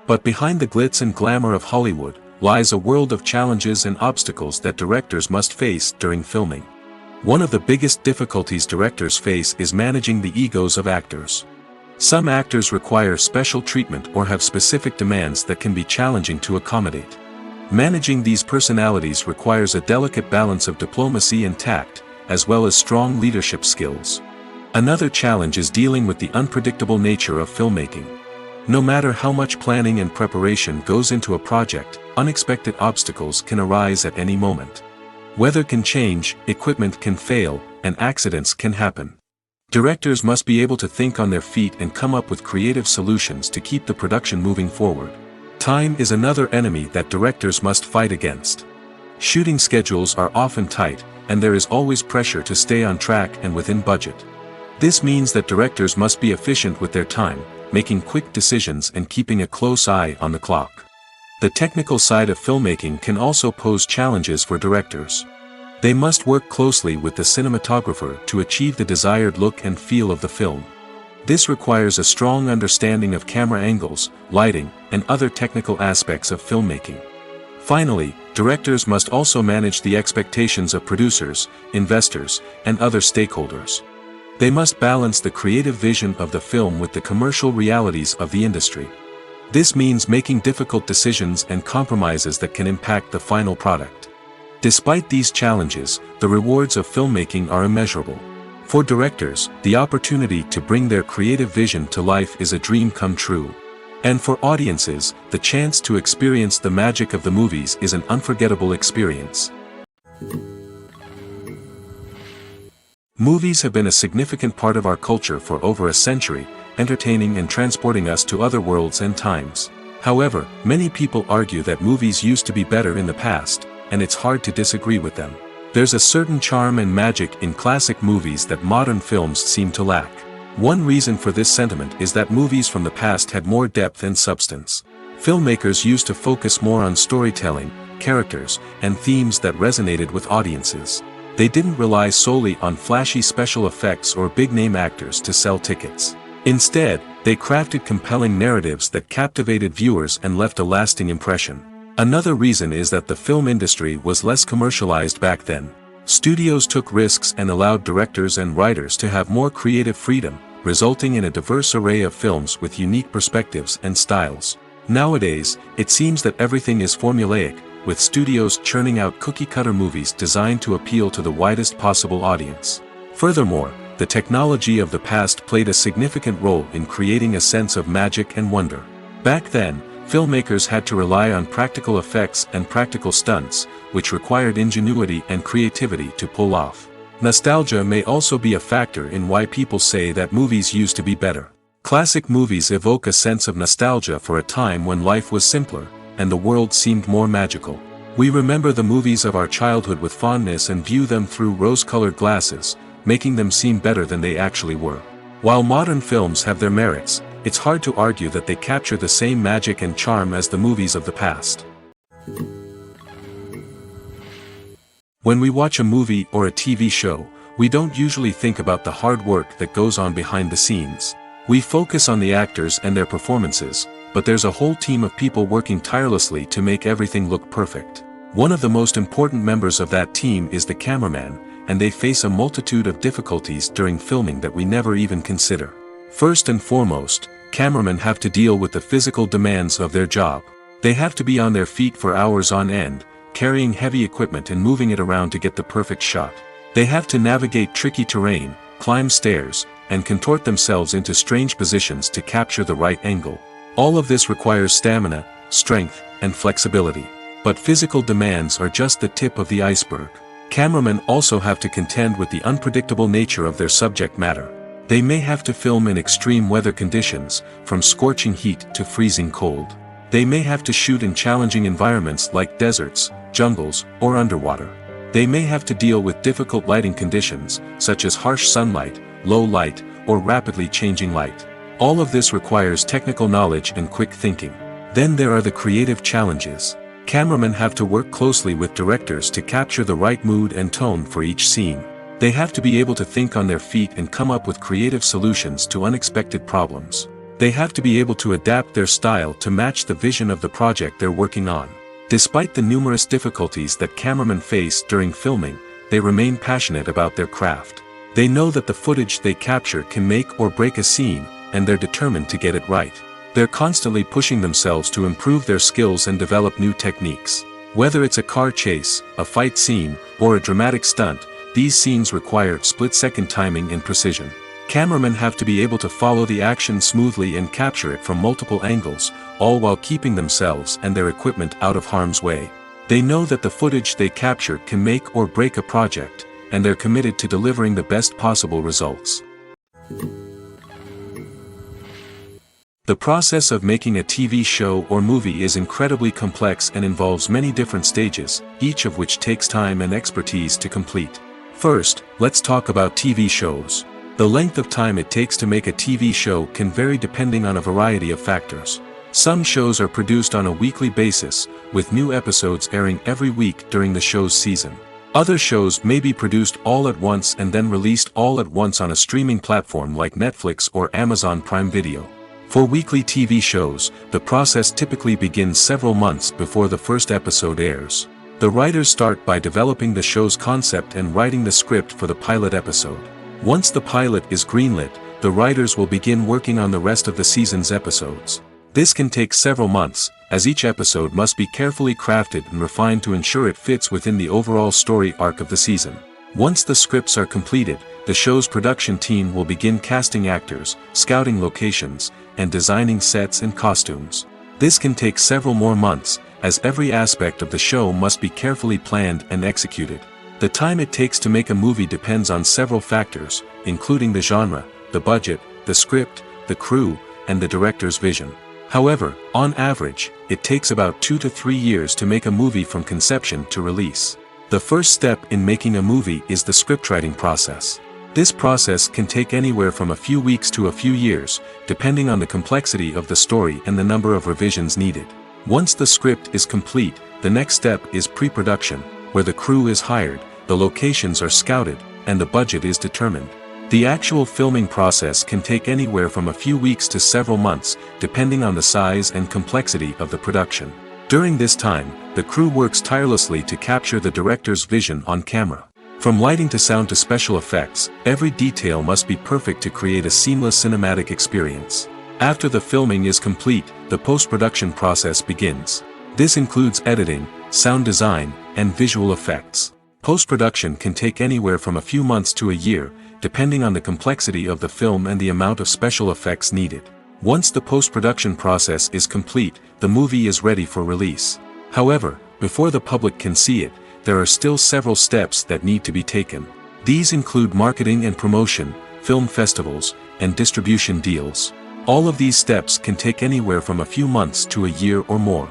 But behind the glitz and glamour of Hollywood lies a world of challenges and obstacles that directors must face during filming. One of the biggest difficulties directors face is managing the egos of actors. Some actors require special treatment or have specific demands that can be challenging to accommodate. Managing these personalities requires a delicate balance of diplomacy and tact, as well as strong leadership skills. Another challenge is dealing with the unpredictable nature of filmmaking. No matter how much planning and preparation goes into a project, unexpected obstacles can arise at any moment. Weather can change, equipment can fail, and accidents can happen. Directors must be able to think on their feet and come up with creative solutions to keep the production moving forward. Time is another enemy that directors must fight against. Shooting schedules are often tight, and there is always pressure to stay on track and within budget. This means that directors must be efficient with their time, making quick decisions and keeping a close eye on the clock. The technical side of filmmaking can also pose challenges for directors. They must work closely with the cinematographer to achieve the desired look and feel of the film. This requires a strong understanding of camera angles, lighting, and other technical aspects of filmmaking. Finally, directors must also manage the expectations of producers, investors, and other stakeholders. They must balance the creative vision of the film with the commercial realities of the industry. This means making difficult decisions and compromises that can impact the final product. Despite these challenges, the rewards of filmmaking are immeasurable. For directors, the opportunity to bring their creative vision to life is a dream come true. And for audiences, the chance to experience the magic of the movies is an unforgettable experience. Movies have been a significant part of our culture for over a century, entertaining and transporting us to other worlds and times. However, many people argue that movies used to be better in the past, and it's hard to disagree with them. There's a certain charm and magic in classic movies that modern films seem to lack. One reason for this sentiment is that movies from the past had more depth and substance. Filmmakers used to focus more on storytelling, characters, and themes that resonated with audiences. They didn't rely solely on flashy special effects or big-name actors to sell tickets. Instead, they crafted compelling narratives that captivated viewers and left a lasting impression. Another reason is that the film industry was less commercialized back then. Studios took risks and allowed directors and writers to have more creative freedom, resulting in a diverse array of films with unique perspectives and styles. Nowadays, it seems that everything is formulaic, with studios churning out cookie-cutter movies designed to appeal to the widest possible audience. Furthermore, the technology of the past played a significant role in creating a sense of magic and wonder. Back then, filmmakers had to rely on practical effects and practical stunts, which required ingenuity and creativity to pull off. Nostalgia may also be a factor in why people say that movies used to be better. Classic movies evoke a sense of nostalgia for a time when life was simpler, and the world seemed more magical. We remember the movies of our childhood with fondness and view them through rose-colored glasses, making them seem better than they actually were. While modern films have their merits, it's hard to argue that they capture the same magic and charm as the movies of the past. When we watch a movie or a TV show, we don't usually think about the hard work that goes on behind the scenes. We focus on the actors and their performances, but there's a whole team of people working tirelessly to make everything look perfect. One of the most important members of that team is the cameraman, and they face a multitude of difficulties during filming that we never even consider. First and foremost, cameramen have to deal with the physical demands of their job. They have to be on their feet for hours on end, carrying heavy equipment and moving it around to get the perfect shot. They have to navigate tricky terrain, climb stairs, and contort themselves into strange positions to capture the right angle. All of this requires stamina, strength, and flexibility. But physical demands are just the tip of the iceberg. Cameramen also have to contend with the unpredictable nature of their subject matter. They may have to film in extreme weather conditions, from scorching heat to freezing cold. They may have to shoot in challenging environments like deserts, jungles, or underwater. They may have to deal with difficult lighting conditions, such as harsh sunlight, low light, or rapidly changing light. All of this requires technical knowledge and quick thinking. Then there are the creative challenges. Cameramen have to work closely with directors to capture the right mood and tone for each scene. They have to be able to think on their feet and come up with creative solutions to unexpected problems. They have to be able to adapt their style to match the vision of the project they're working on. Despite the numerous difficulties that cameramen face during filming, they remain passionate about their craft. They know that the footage they capture can make or break a scene, and they're determined to get it right. They're constantly pushing themselves to improve their skills and develop new techniques. Whether it's a car chase, a fight scene, or a dramatic stunt, these scenes require split-second timing and precision. Cameramen have to be able to follow the action smoothly and capture it from multiple angles, all while keeping themselves and their equipment out of harm's way. They know that the footage they capture can make or break a project, and they're committed to delivering the best possible results. The process of making a TV show or movie is incredibly complex and involves many different stages, each of which takes time and expertise to complete. First, let's talk about TV shows. The length of time it takes to make a TV show can vary depending on a variety of factors. Some shows are produced on a weekly basis, with new episodes airing every week during the show's season. Other shows may be produced all at once and then released all at once on a streaming platform like Netflix or Amazon Prime Video. For weekly TV shows, the process typically begins several months before the first episode airs. The writers start by developing the show's concept and writing the script for the pilot episode. Once the pilot is greenlit, the writers will begin working on the rest of the season's episodes. This can take several months, as each episode must be carefully crafted and refined to ensure it fits within the overall story arc of the season. Once the scripts are completed, the show's production team will begin casting actors, scouting locations, and designing sets and costumes. This can take several more months, as every aspect of the show must be carefully planned and executed. The time it takes to make a movie depends on several factors, including the genre, the budget, the script, the crew, and the director's vision. However, on average, it takes about 2 to 3 years to make a movie from conception to release. The first step in making a movie is the scriptwriting process. This process can take anywhere from a few weeks to a few years, depending on the complexity of the story and the number of revisions needed. Once the script is complete, the next step is pre-production, where the crew is hired, the locations are scouted, and the budget is determined. The actual filming process can take anywhere from a few weeks to several months, depending on the size and complexity of the production. During this time, the crew works tirelessly to capture the director's vision on camera. From lighting to sound to special effects, every detail must be perfect to create a seamless cinematic experience. After the filming is complete, the post-production process begins. This includes editing, sound design, and visual effects. Post-production can take anywhere from a few months to a year, depending on the complexity of the film and the amount of special effects needed. Once the post-production process is complete, the movie is ready for release. However, before the public can see it, there are still several steps that need to be taken. These include marketing and promotion, film festivals, and distribution deals. All of these steps can take anywhere from a few months to a year or more.